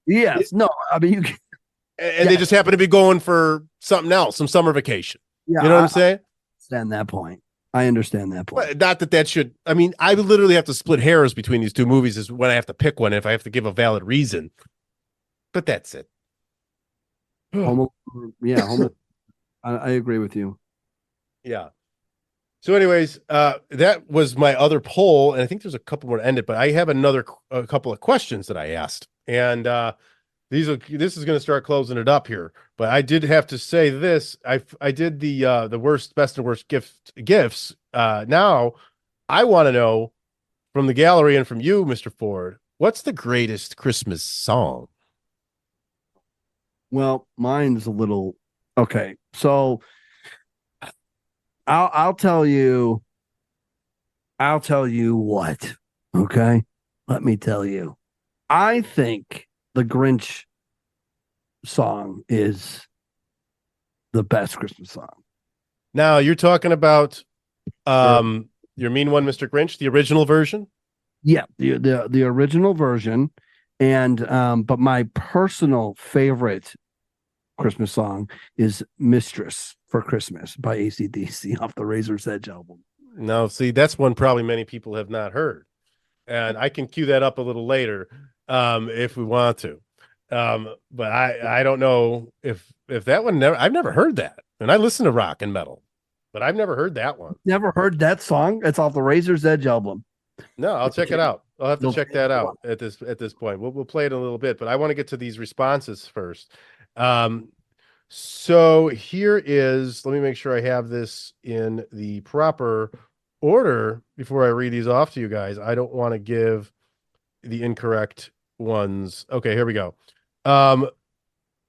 Yes. No, I mean, they just happen to be going for something else, some summer vacation. Yeah, you know what I'm saying? I understand that point. But not that should. I mean, I would literally have to split hairs between these two movies is when I have to pick one if I have to give a valid reason. But that's it. Home, I agree with you. Yeah. So, anyways, that was my other poll, and I think there's a couple more to end it. But I have a couple of questions that I asked, and this is going to start closing it up here. But I did have to say this: I did the worst, best, and worst gifts. Now, I want to know from the gallery and from you, Mr. Ford, what's the greatest Christmas song? Well, mine's a little okay. So I'll tell you what. Okay, let me tell you. I think the Grinch song is the best Christmas song. Now you're talking about your mean one, Mr. Grinch, the original version. Yeah, the original version, and but my personal favorite Christmas song is Mistress for Christmas by AC/DC off the Razor's Edge album. No, see, that's one probably many people have not heard. And I can cue that up a little later if we want to. But I don't know if that one I've never heard that. And I listen to rock and metal, but I've never heard that one. Never heard that song? It's off the Razor's Edge album. No, I'll check it out. I'll have to check that out at this point. We'll play it in a little bit, but I want to get to these responses first. So here is, let me make sure I have this in the proper order before I read these off to you guys. I don't want to give the incorrect ones. Okay, here we go.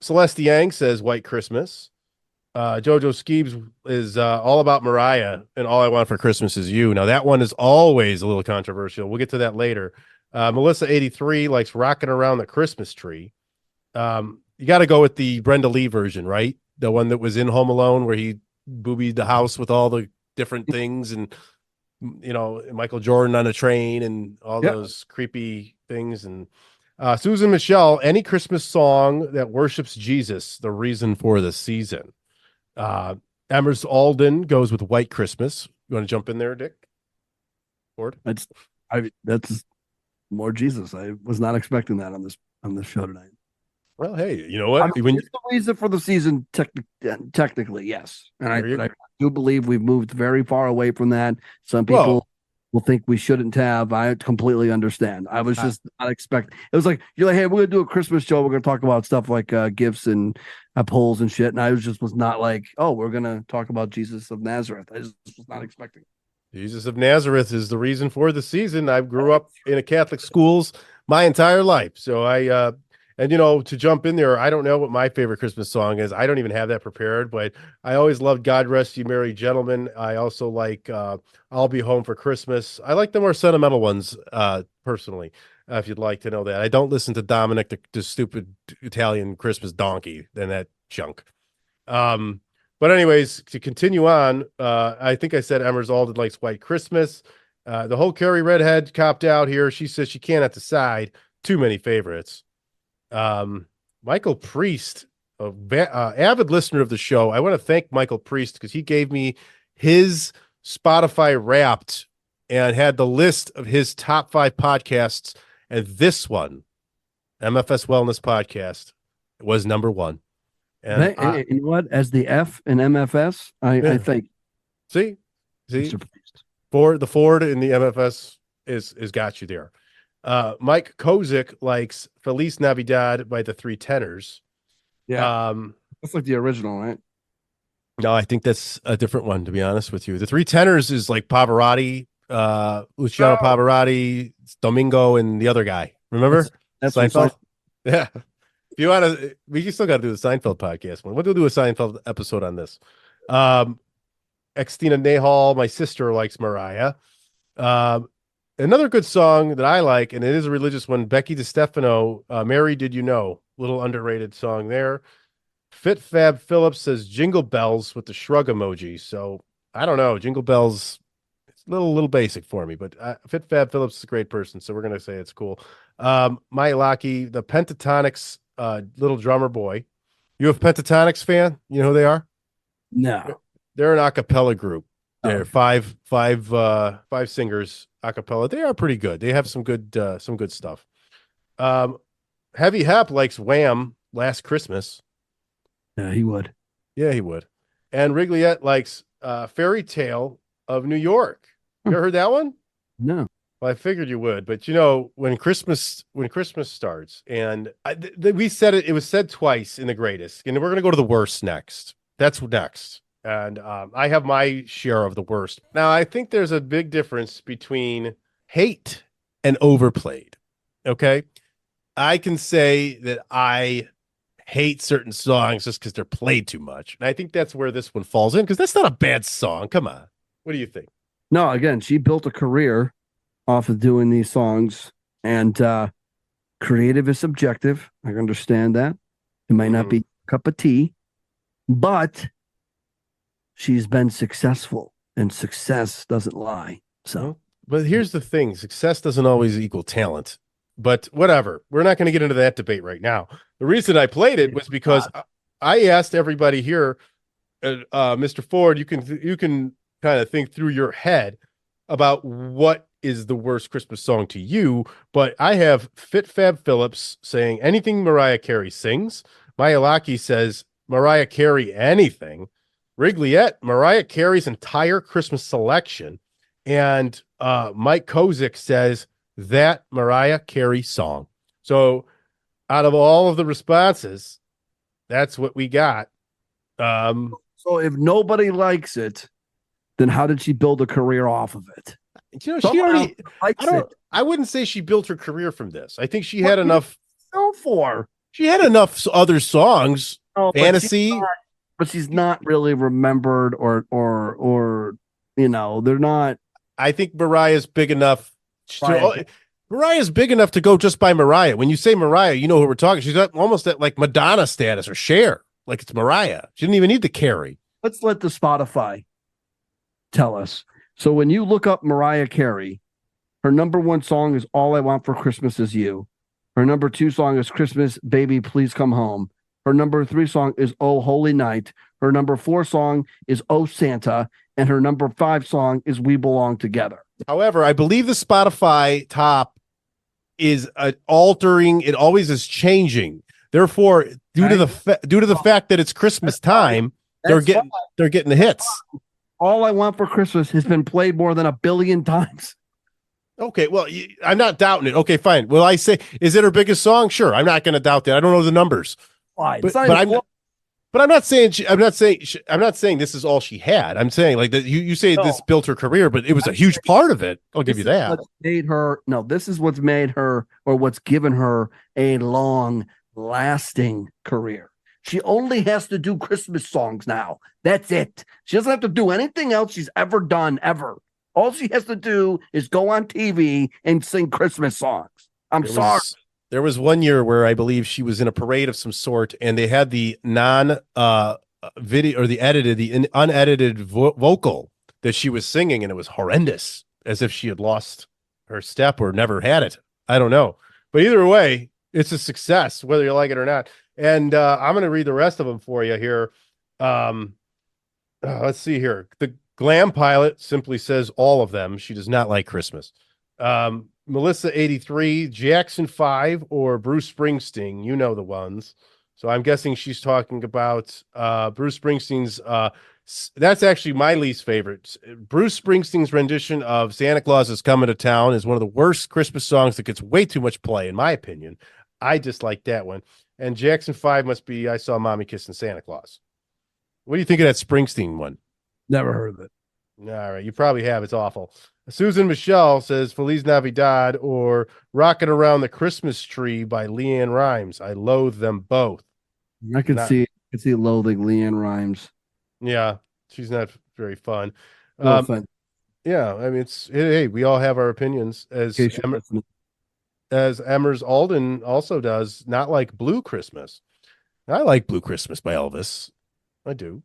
Celeste Yang says White Christmas. Jojo Skeebs is all about Mariah and All I Want for Christmas Is You. Now that one is always a little controversial. We'll get to that later. Melissa 83 likes Rocking Around the Christmas Tree. You got to go with the Brenda Lee version, right? The one that was in Home Alone where he boobied the house with all the different things and, you know, Michael Jordan on a train and all those creepy things. And Susan Michelle, any Christmas song that worships Jesus, the reason for the season. Emers Alden goes with White Christmas. You want to jump in there, Dick? Ford? That's more Jesus. I was not expecting that on this show tonight. Well, hey, you know what? I mean, it's the reason for the season, technically, yes. And I do believe we've moved very far away from that. Some people will think we shouldn't have. I completely understand. I was just not expecting. It was like, you're like, hey, we're going to do a Christmas show. We're going to talk about stuff like gifts and polls and shit. And I was not like, oh, we're going to talk about Jesus of Nazareth. I just was not expecting. Jesus of Nazareth is the reason for the season. I grew up in a Catholic schools my entire life. So and, you know, to jump in there, I don't know what my favorite Christmas song is. I don't even have that prepared, but I always loved God Rest You Merry Gentlemen. I also like I'll Be Home for Christmas. I like the more sentimental ones, personally, if you'd like to know that. I don't listen to Dominic, the stupid Italian Christmas donkey, and that junk. But anyways, to continue on, I think I said Emers Alden likes White Christmas. The whole Carrie Redhead copped out here. She says she cannot decide. Too many favorites. Michael Priest, avid listener of the show. I want to thank Michael Priest because he gave me his Spotify Wrapped and had the list of his top 5 podcasts. And this one, MFS Wellness Podcast, was number 1. And you know what? As the F in MFS, I think. See, for the Ford in the MFS is got you there. Mike Kozik likes Feliz Navidad by the Three Tenors. Yeah. That's like the original, right? No, I think that's a different one, to be honest with you. The Three Tenors is like Pavarotti, Luciano Pavarotti, Domingo, and the other guy. Remember? That's Seinfeld? Yeah. If you want to, we still got to do the Seinfeld podcast one. We'll do a Seinfeld episode on this. Xtina Nahal, my sister, likes Mariah. Another good song that I like, and it is a religious one, Becky DiStefano, Mary Did You Know? Little underrated song there. Fit Fab Phillips says Jingle Bells with the shrug emoji. So I don't know. Jingle Bells, it's a little basic for me, but Fit Fab Phillips is a great person, so we're going to say it's cool. Mike Lockey, the Pentatonics, little drummer boy. You a Pentatonics fan? You know who they are? No. They're an a cappella group. They're five singers a cappella. They are pretty good. They have some good stuff. Heavy Hep likes Wham! Last Christmas. Yeah, he would. Yeah, he would. And Wrigleyette likes Fairy Tale of New York. You ever heard that one? No. Well, I figured you would, but you know, when Christmas starts, and we said it was said twice in the greatest, and we're gonna go to the worst next. That's next. And I have my share of the worst. Now, I think there's a big difference between hate and overplayed. Okay. I can say that I hate certain songs just because they're played too much. And I think that's where this one falls in, because that's not a bad song. Come on. What do you think? No, again, she built a career off of doing these songs, and creative is subjective. I understand that. It might not be a cup of tea, but she's been successful, and success doesn't lie. So, but here's the thing: success doesn't always equal talent. But whatever, we're not going to get into that debate right now. The reason I played it was because I asked everybody here, Mr. Ford, you can kind of think through your head about what is the worst Christmas song to you, but I have Fit Fab Phillips saying anything Mariah Carey sings. Mayalaki says Mariah Carey anything. Wrigleyette, Mariah Carey's entire Christmas selection. And Mike Kozik says that Mariah Carey song. So out of all of the responses, that's what we got. So if nobody likes it, then how did she build a career off of it? She Someone already likes it. I wouldn't say she built her career from this. I think she had enough. Go for. She had enough other songs. Oh, Fantasy. But she's not really remembered or they're not. I think Mariah's big enough. Mariah. Mariah's big enough to go just by Mariah. When you say Mariah, you know who we're talking. She's almost at like Madonna status or Cher. Like it's Mariah. She didn't even need to carry. Let's let the Spotify tell us. So when you look up Mariah Carey, her number one song is All I Want for Christmas Is You. Her number two song is Christmas, Baby, Please Come Home. Her number three song is Oh Holy Night. Her number four song is Oh Santa. And her number five song is We Belong Together. However, I believe the Spotify top is altering. It always is changing. Therefore, due to the fact that it's Christmas time, they're getting the hits. All I Want for Christmas has been played more than 1 billion times. Okay, well, I'm not doubting it. Okay, fine. Well, I say, is it her biggest song? Sure, I'm not going to doubt that. I don't know the numbers, but I'm not saying I'm not saying this is all she had. I'm saying like that. You say this built her career, but it was a huge part of it. I'll give you that. This is what's made her, or what's given her, a long lasting career. She only has to do Christmas songs now. That's it. She doesn't have to do anything else she's ever done, ever. All she has to do is go on TV and sing Christmas songs. There was one year where I believe she was in a parade of some sort, and they had the video or the unedited vocal that she was singing, and it was horrendous, as if she had lost her step or never had it. I don't know. But either way, it's a success, whether you like it or not. And I'm going to read the rest of them for you here. Let's see here. The Glam Pilot simply says all of them. She does not like Christmas. Melissa 83, Jackson 5, or Bruce Springsteen. You know the ones. So I'm guessing she's talking about Bruce Springsteen's. That's actually my least favorite. Bruce Springsteen's rendition of Santa Claus is Coming to Town is one of the worst Christmas songs that gets way too much play, in my opinion. I dislike that one. And Jackson 5 must be I Saw Mommy Kissing Santa Claus. What do you think of that Springsteen one? Never heard of it. All right. You probably have. It's awful. Susan Michelle says Feliz Navidad or Rockin' Around the Christmas Tree by Leanne Rimes. I loathe them both. I can see loathing Leanne Rimes. Yeah. She's not very fun. Fun. Yeah. I mean, hey, we all have our opinions as Emmers Alden also does not like Blue Christmas. I like Blue Christmas by Elvis. I do.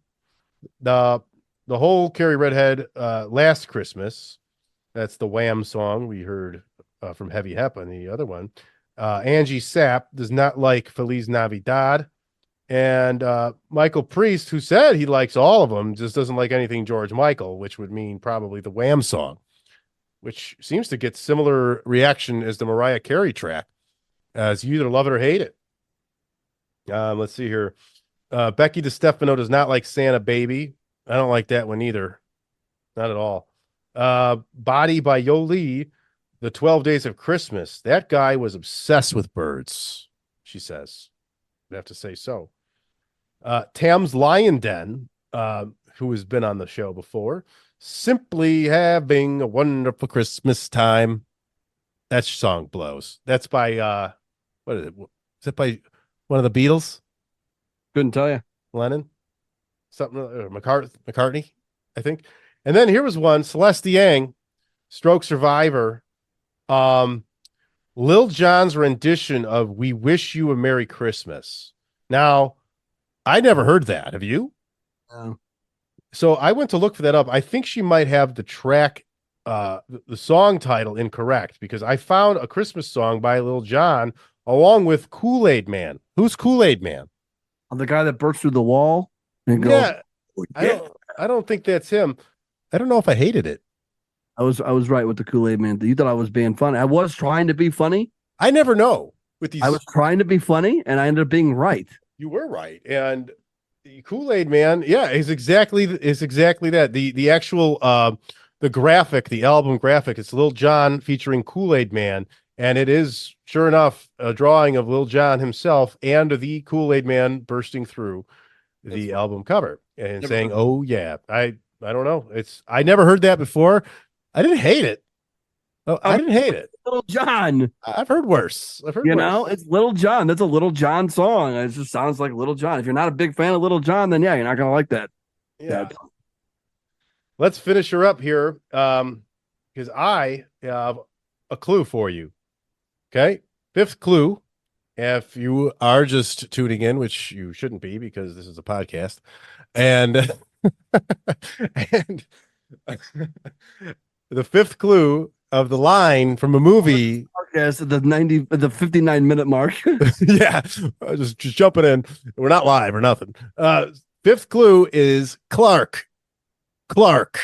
The whole Carrie Redhead Last Christmas. That's the Wham song we heard from Heavy Hep on the other one. Angie Sapp does not like Feliz Navidad. And Michael Priest, who said he likes all of them, just doesn't like anything George Michael, which would mean probably the Wham song, which seems to get similar reaction as the Mariah Carey track, as you either love it or hate it. Let's see here. Becky DeStefano does not like Santa Baby. I don't like that one either. Not at all. Body by Yoli, The 12 Days of Christmas. That guy was obsessed with birds, she says. I have to say so. Tam's Lion Den, who has been on the show before. Simply Having a Wonderful Christmas Time. That song blows. That's by what is it? Is it by one of the Beatles? Couldn't tell you. Lennon? Something or McCartney, I think. And then here was one, Celeste Yang, Stroke Survivor. Lil Jon's rendition of We Wish You a Merry Christmas. Now, I never heard that. Have you? No. So I went to look for that up. I think she might have the track, the song title incorrect, because I found a Christmas song by Lil Jon along with Kool-Aid Man. Who's Kool-Aid Man? The guy that bursts through the wall and goes, Yeah, "Oh, I yeah." don't think that's him. I don't know if I hated it. I was right with the Kool-Aid man. You thought I was being funny. I was trying to be funny. I never know with I these. was trying to be funny, and I ended up being right. You were right, and the Kool-Aid Man, yeah, is exactly that. The actual the graphic, the album graphic, it's Lil Jon featuring Kool-Aid Man, and it is sure enough a drawing of Lil Jon himself and the Kool-Aid Man bursting through the album cover and Never saying, heard "Oh yeah." I don't know. I never heard that before. I didn't hate it. Oh, I didn't hate it. Little John. I've heard worse. I've heard worse. It's Little John. That's a Little John song. It just sounds like Little John. If you're not a big fan of Little John, then yeah, you're not gonna like that. Yeah. Let's finish her up here. Because I have a clue for you. Okay. Fifth clue. If you are just tuning in, which you shouldn't be because this is a podcast, and and the fifth clue of the line from a movie. Yes, the 59-minute mark. Yeah, just jumping in. We're not live or nothing. Fifth clue is Clark. Clark.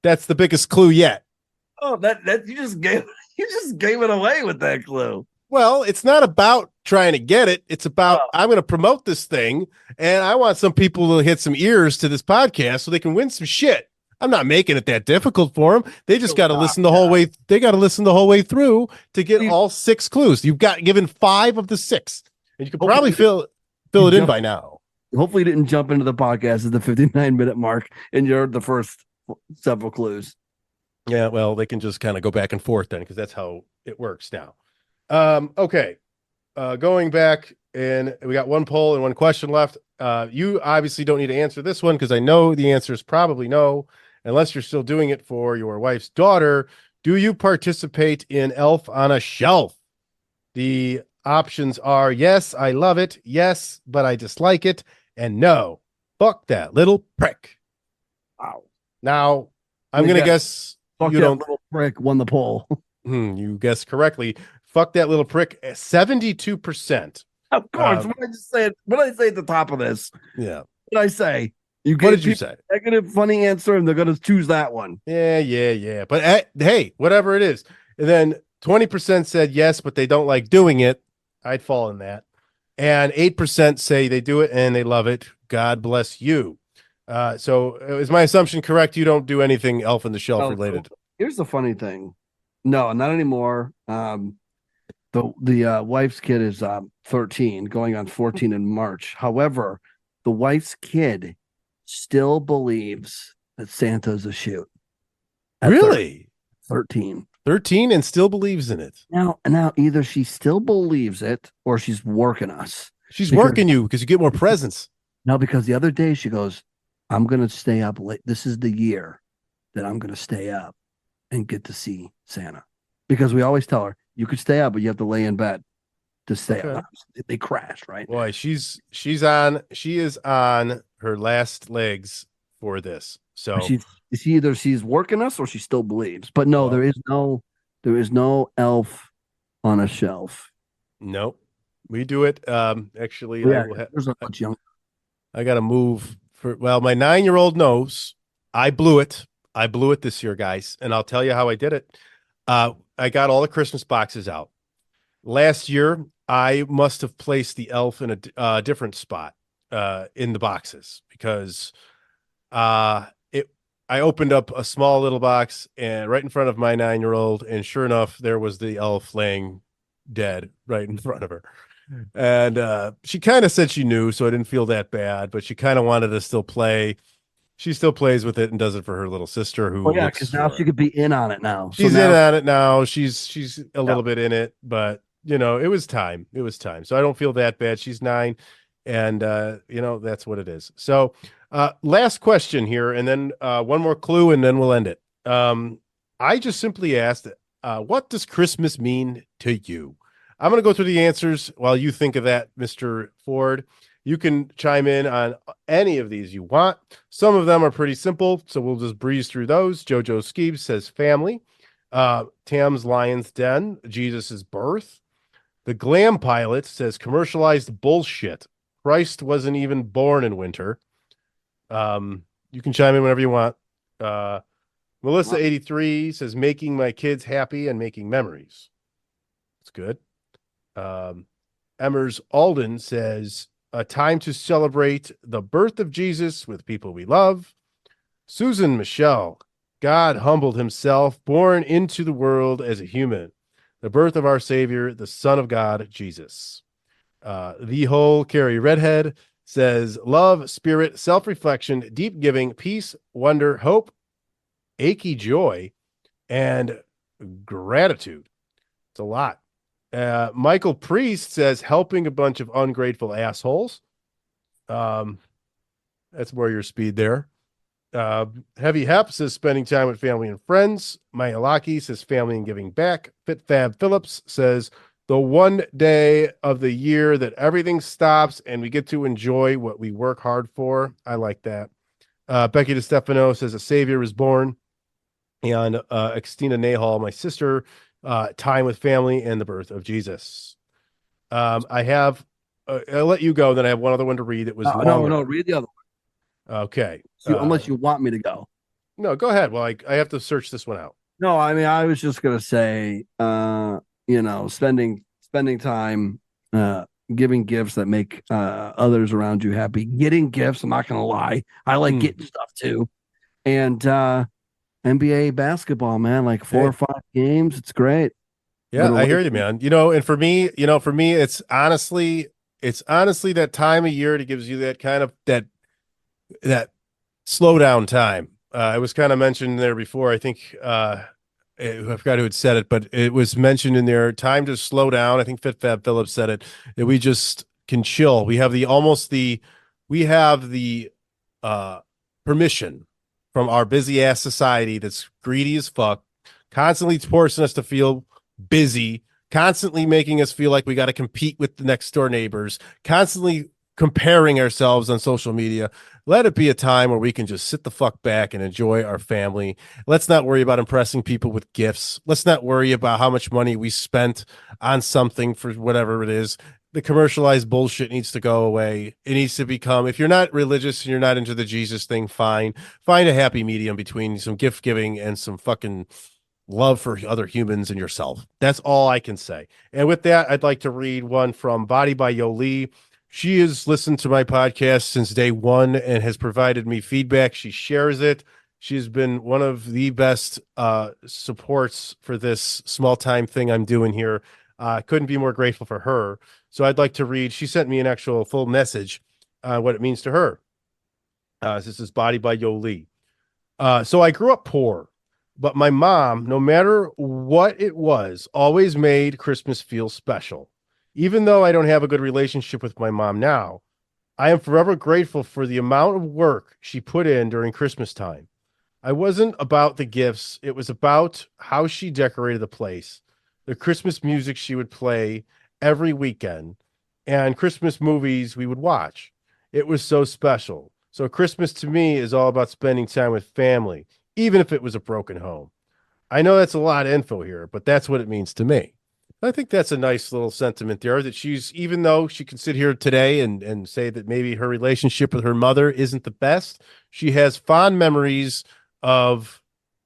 That's the biggest clue yet. Oh, that you just gave it away with that clue. Well, it's not about trying to get it. It's about I'm going to promote this thing, and I want some people to hit some ears to this podcast so they can win some shit. I'm not making it that difficult for them. They just got to listen the whole way. They got to listen the whole way through to get all 6 clues. You've got given 5 of the 6, and you can probably fill it in by now. Hopefully, you didn't jump into the podcast at the 59-minute mark, and you're the first several clues. Yeah, well, they can just kind of go back and forth then, because that's how it works now. Okay. Going back, and we got one poll and one question left. You obviously don't need to answer this one because I know the answer is probably no, unless you're still doing it for your wife's daughter. Do you participate in Elf on a Shelf? The options are yes, I love it, yes, but I dislike it, and no, fuck that little prick. Wow. Now, I'm going to guess fuck you that don't. Little prick won the poll. You guessed correctly. Fuck that little prick. 72%. Of course. What did I just say? What did I say at the top of this? Yeah. What did I say? What did you say? Negative, funny answer, and they're going to choose that one. Yeah. But hey, whatever it is. And then 20% said yes, but they don't like doing it. I'd fall in that. And 8% say they do it and they love it. God bless you. So is my assumption correct? You don't do anything Elf on the Shelf related? Here's the funny thing. No, not anymore. The wife's kid is 13, going on 14 in March. However, the wife's kid still believes that Santa's a shoot. Really? 13. 13 and still believes in it. Now either she still believes it or she's working us. She's working you because you get more presents. No, because the other day she goes, I'm going to stay up late. This is the year that I'm going to stay up and get to see Santa. Because we always tell her, you could stay up, but you have to lay in bed to stay up. They crash, right? Boy, she is on her last legs for this. So she's working us or she still believes. But no, there is no Elf on a Shelf. Nope. We do it. Actually, there's a much younger. I got to move my 9-year-old knows I blew it. I blew it this year, guys. And I'll tell you how I did it. I got all the Christmas boxes out. Last year, I must have placed the elf in a different spot in the boxes because I opened up a small little box and right in front of my 9-year-old, and sure enough, there was the elf laying dead right in front of her. And she kind of said she knew, so I didn't feel that bad, but she kind of wanted to still play. She still plays with it and does it for her little sister who because now she could be in on it now. She's in on it now. She's a little bit in it, but it was time. It was time. So I don't feel that bad. She's 9 and that's what it is. So last question here, and then one more clue and then we'll end it. I just simply asked, what does Christmas mean to you? I'm going to go through the answers while you think of that, Mr. Ford. You can chime in on any of these you want. Some of them are pretty simple, so we'll just breeze through those. Jojo Skeeves says family. Tam's Lion's Den, Jesus' birth. The Glam Pilot says commercialized bullshit. Christ wasn't even born in winter. You can chime in whenever you want. Melissa 83 says making my kids happy and making memories. That's good. Emmers Alden says a time to celebrate the birth of Jesus with people we love. Susan Michelle, God humbled himself, born into the world as a human. The birth of our Savior, the Son of God, Jesus. The whole Carrie Redhead says love, spirit, self-reflection, deep giving, peace, wonder, hope, achy joy, and gratitude. It's a lot. Michael Priest says helping a bunch of ungrateful assholes. That's more your speed there. Heavy Hep says spending time with family and friends. Maya Laki says family and giving back. Fit Fab Phillips says the one day of the year that everything stops and we get to enjoy what we work hard for. I like that. Becky DeStefano says a savior is born. And Xtina Nahal, my sister, time with family and the birth of Jesus. I have, I'll let you go. Then I have one other one to read. It was longer. No, read the other one. Okay. Unless you want me to go. No, go ahead. Well, I have to search this one out. No, I mean, I was just gonna say, spending time, giving gifts that make others around you happy. Getting gifts. I'm not gonna lie. I like getting stuff too. And NBA basketball, man, like 4 or 5 games. It's great. Yeah, I hear you, man. And for me, it's honestly that time of year that gives you that kind of that slow down time. It was kind of mentioned there before. I think I forgot who had said it, but it was mentioned in there. Time to slow down. I think Fit Fab Phillips said it. That we just can chill. We have the permission from our busy ass society that's greedy as fuck, constantly forcing us to feel busy, constantly making us feel like we got to compete with the next door neighbors, constantly comparing ourselves on social media. Let it be a time where we can just sit the fuck back and enjoy our family. Let's not worry about impressing people with gifts. Let's not worry about how much money we spent on something for whatever it is. The commercialized bullshit needs to go away. It needs to become, if you're not religious and you're not into the Jesus thing, fine. Find a happy medium between some gift giving and some fucking love for other humans and yourself. That's all I can say. And with that, I'd like to read one from Body by Yoli. She has listened to my podcast since day one and has provided me feedback. She shares it. She's been one of the best supports for this small time thing I'm doing here. Couldn't be more grateful for her. So I'd like to read. She sent me an actual full message on what it means to her. This is Body by Yoli. So I grew up poor, but my mom, no matter what it was, always made Christmas feel special. Even though I don't have a good relationship with my mom now, I am forever grateful for the amount of work she put in during Christmas time. I wasn't about the gifts. It was about how she decorated the place, the Christmas music she would play every weekend, and Christmas movies we would watch. It was so special. So Christmas to me is all about spending time with family, even if it was a broken home. I know that's a lot of info here, but that's what it means to me. I think that's a nice little sentiment there, that she's, even though she can sit here today and say that maybe her relationship with her mother isn't the best, she has fond memories of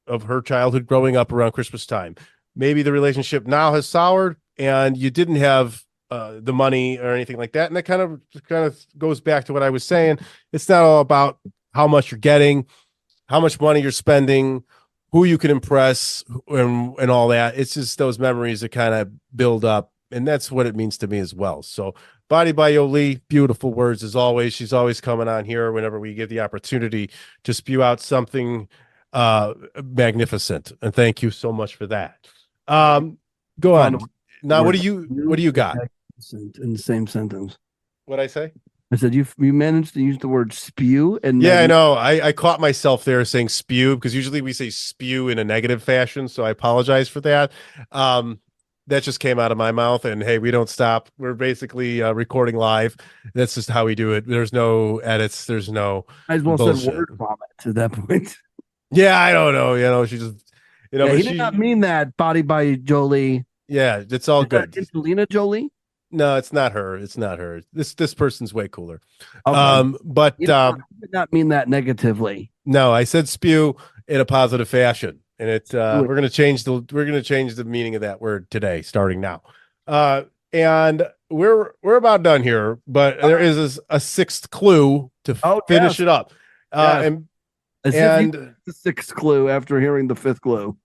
her childhood growing up around Christmas time. Maybe the relationship now has soured and you didn't have the money or anything like that. And that kind of goes back to what I was saying. It's not all about how much you're getting, how much money you're spending, who you can impress, and all that. It's just those memories that kind of build up. And that's what it means to me as well. So Body by Yoli, beautiful words as always. She's always coming on here whenever we get the opportunity to spew out something magnificent. And thank you so much for that. Go on. Now, what do you got? In the same sentence. What'd I say? I said you managed to use the word spew, and yeah, I know. I caught myself there saying spew, because usually we say spew in a negative fashion, so I apologize for that. That just came out of my mouth, and hey, we don't stop. We're basically recording live. That's just how we do it. There's no edits. There's no. I as well bullshit. Said word vomit at that point. Yeah, I don't know. She just, he did not mean that. Body by Jolie. Yeah, it's all good. Angelina Jolie. No, it's not her. It's not her. This person's way cooler. Okay. But I did not mean that negatively. no, I said spew in a positive fashion, and we're gonna change the meaning of that word today, starting now. And we're about done here, but there is a sixth clue to finish it up. Yes. And As if you get the sixth clue after hearing the fifth clue.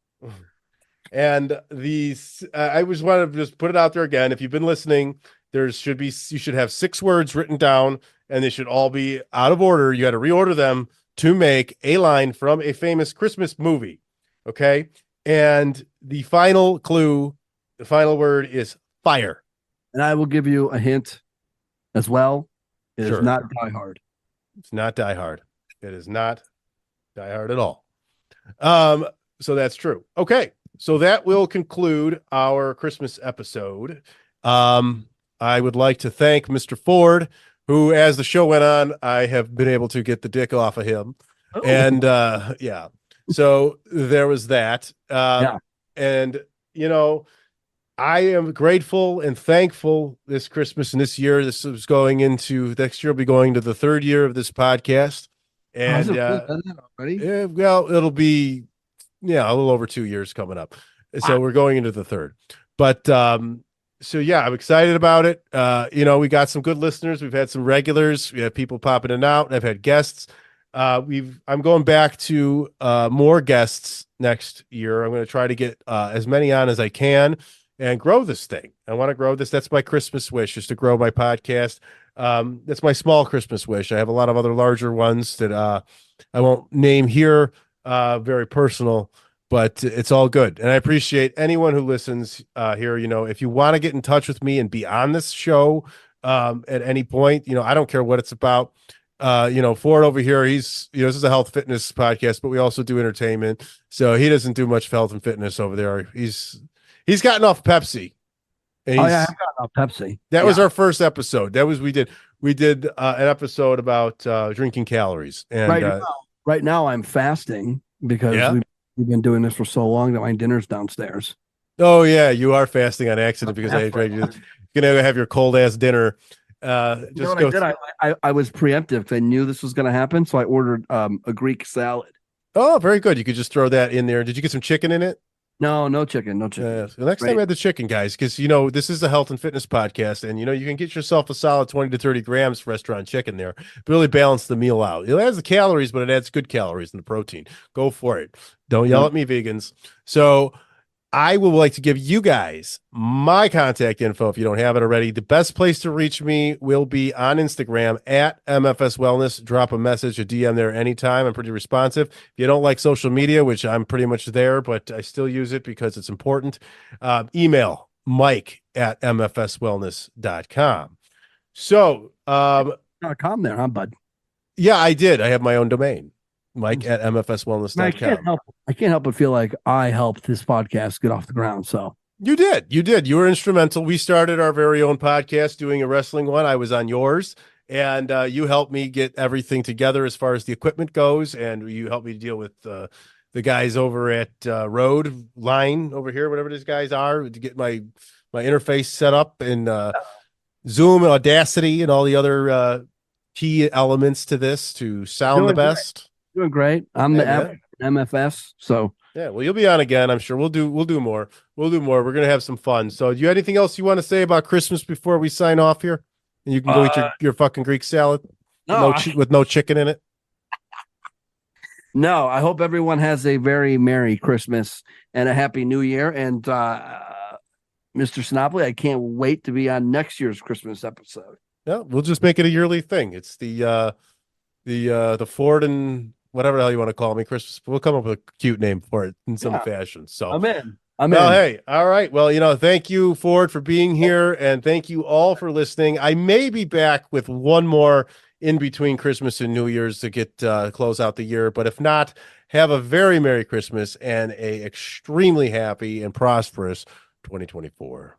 And I just want to just put it out there again. If you've been listening, you should have 6 words written down, and they should all be out of order. You got to reorder them to make a line from a famous Christmas movie. Okay. And the final clue, the final word is fire. And I will give you a hint as well. It is not Die Hard. It's not Die Hard. It is not Die Hard at all. So that's true. Okay. So that will conclude our Christmas episode. I would like to thank Mr. Ford, who, as the show went on, I have been able to get the dick off of him. Oh. And yeah. So there was that. And I am grateful and thankful this Christmas and this year. This is going into next year. Will be going to the 3rd year of this podcast. And yeah, well, it'll be a little over 2 years coming up. So we're going into the 3rd. But so yeah, I'm excited about it. We got some good listeners. We've had some regulars. We have people popping in and out. I've had guests. I'm going back to more guests next year. I'm going to try to get as many on as I can and grow this thing. I want to grow this. That's my Christmas wish, is to grow my podcast. That's my small Christmas wish. I have a lot of other larger ones that I won't name here. Very personal, but it's all good. And I appreciate anyone who listens here. If you want to get in touch with me and be on this show at any point, I don't care what it's about. Ford over here, this is a health fitness podcast, but we also do entertainment. So he doesn't do much health and fitness over there. He's gotten off Pepsi. I've gotten off Pepsi. That was our first episode. We did an episode about drinking calories. And right now I'm fasting because we've been doing this for so long that my dinner's downstairs. Oh yeah, you are fasting on accident because I tried you gonna have your cold ass dinner. I was preemptive. I knew this was going to happen, so I ordered a Greek salad. Oh, very good. You could just throw that in there. Did you get some chicken in it? No chicken. The next time I had the chicken, guys, because this is a health and fitness podcast, and you can get yourself a solid 20 to 30 grams restaurant chicken there. Really balance the meal out. It adds the calories, but it adds good calories and the protein. Go for it. Don't yell at me, vegans. So I would like to give you guys my contact info if you don't have it already. The best place to reach me will be on Instagram at MFS Wellness. Drop a message, a DM there anytime. I'm pretty responsive. If you don't like social media, which I'm pretty much there, but I still use it because it's important, email Mike at mfswellness.com. So, .com there, huh, bud? Yeah, I did. I have my own domain. Mike at mfswellness.com. I can't help but feel like I helped this podcast get off the ground. So you did. You were instrumental. We started our very own podcast doing a wrestling one. I was on yours, and you helped me get everything together as far as the equipment goes, and you helped me deal with the guys over at Road Line over here, whatever these guys are, to get my interface set up in Zoom and Audacity and all the other key elements to this to sound the best. Doing great. I'm the MFS. So yeah, well, you'll be on again. I'm sure we'll do more. We're gonna have some fun. So, do you have anything else you want to say about Christmas before we sign off here? And you can go eat your fucking Greek salad with no chicken in it. No, I hope everyone has a very Merry Christmas and a Happy New Year. And Mr. Sinopoli, I can't wait to be on next year's Christmas episode. Yeah, we'll just make it a yearly thing. It's the Ford and whatever the hell you want to call me, Christmas. We'll come up with a cute name for it in some fashion. So I'm in. Hey, all right. Well, thank you, Ford, for being here, and thank you all for listening. I may be back with one more in between Christmas and New Year's to get close out the year. But if not, have a very Merry Christmas and a extremely happy and prosperous 2024.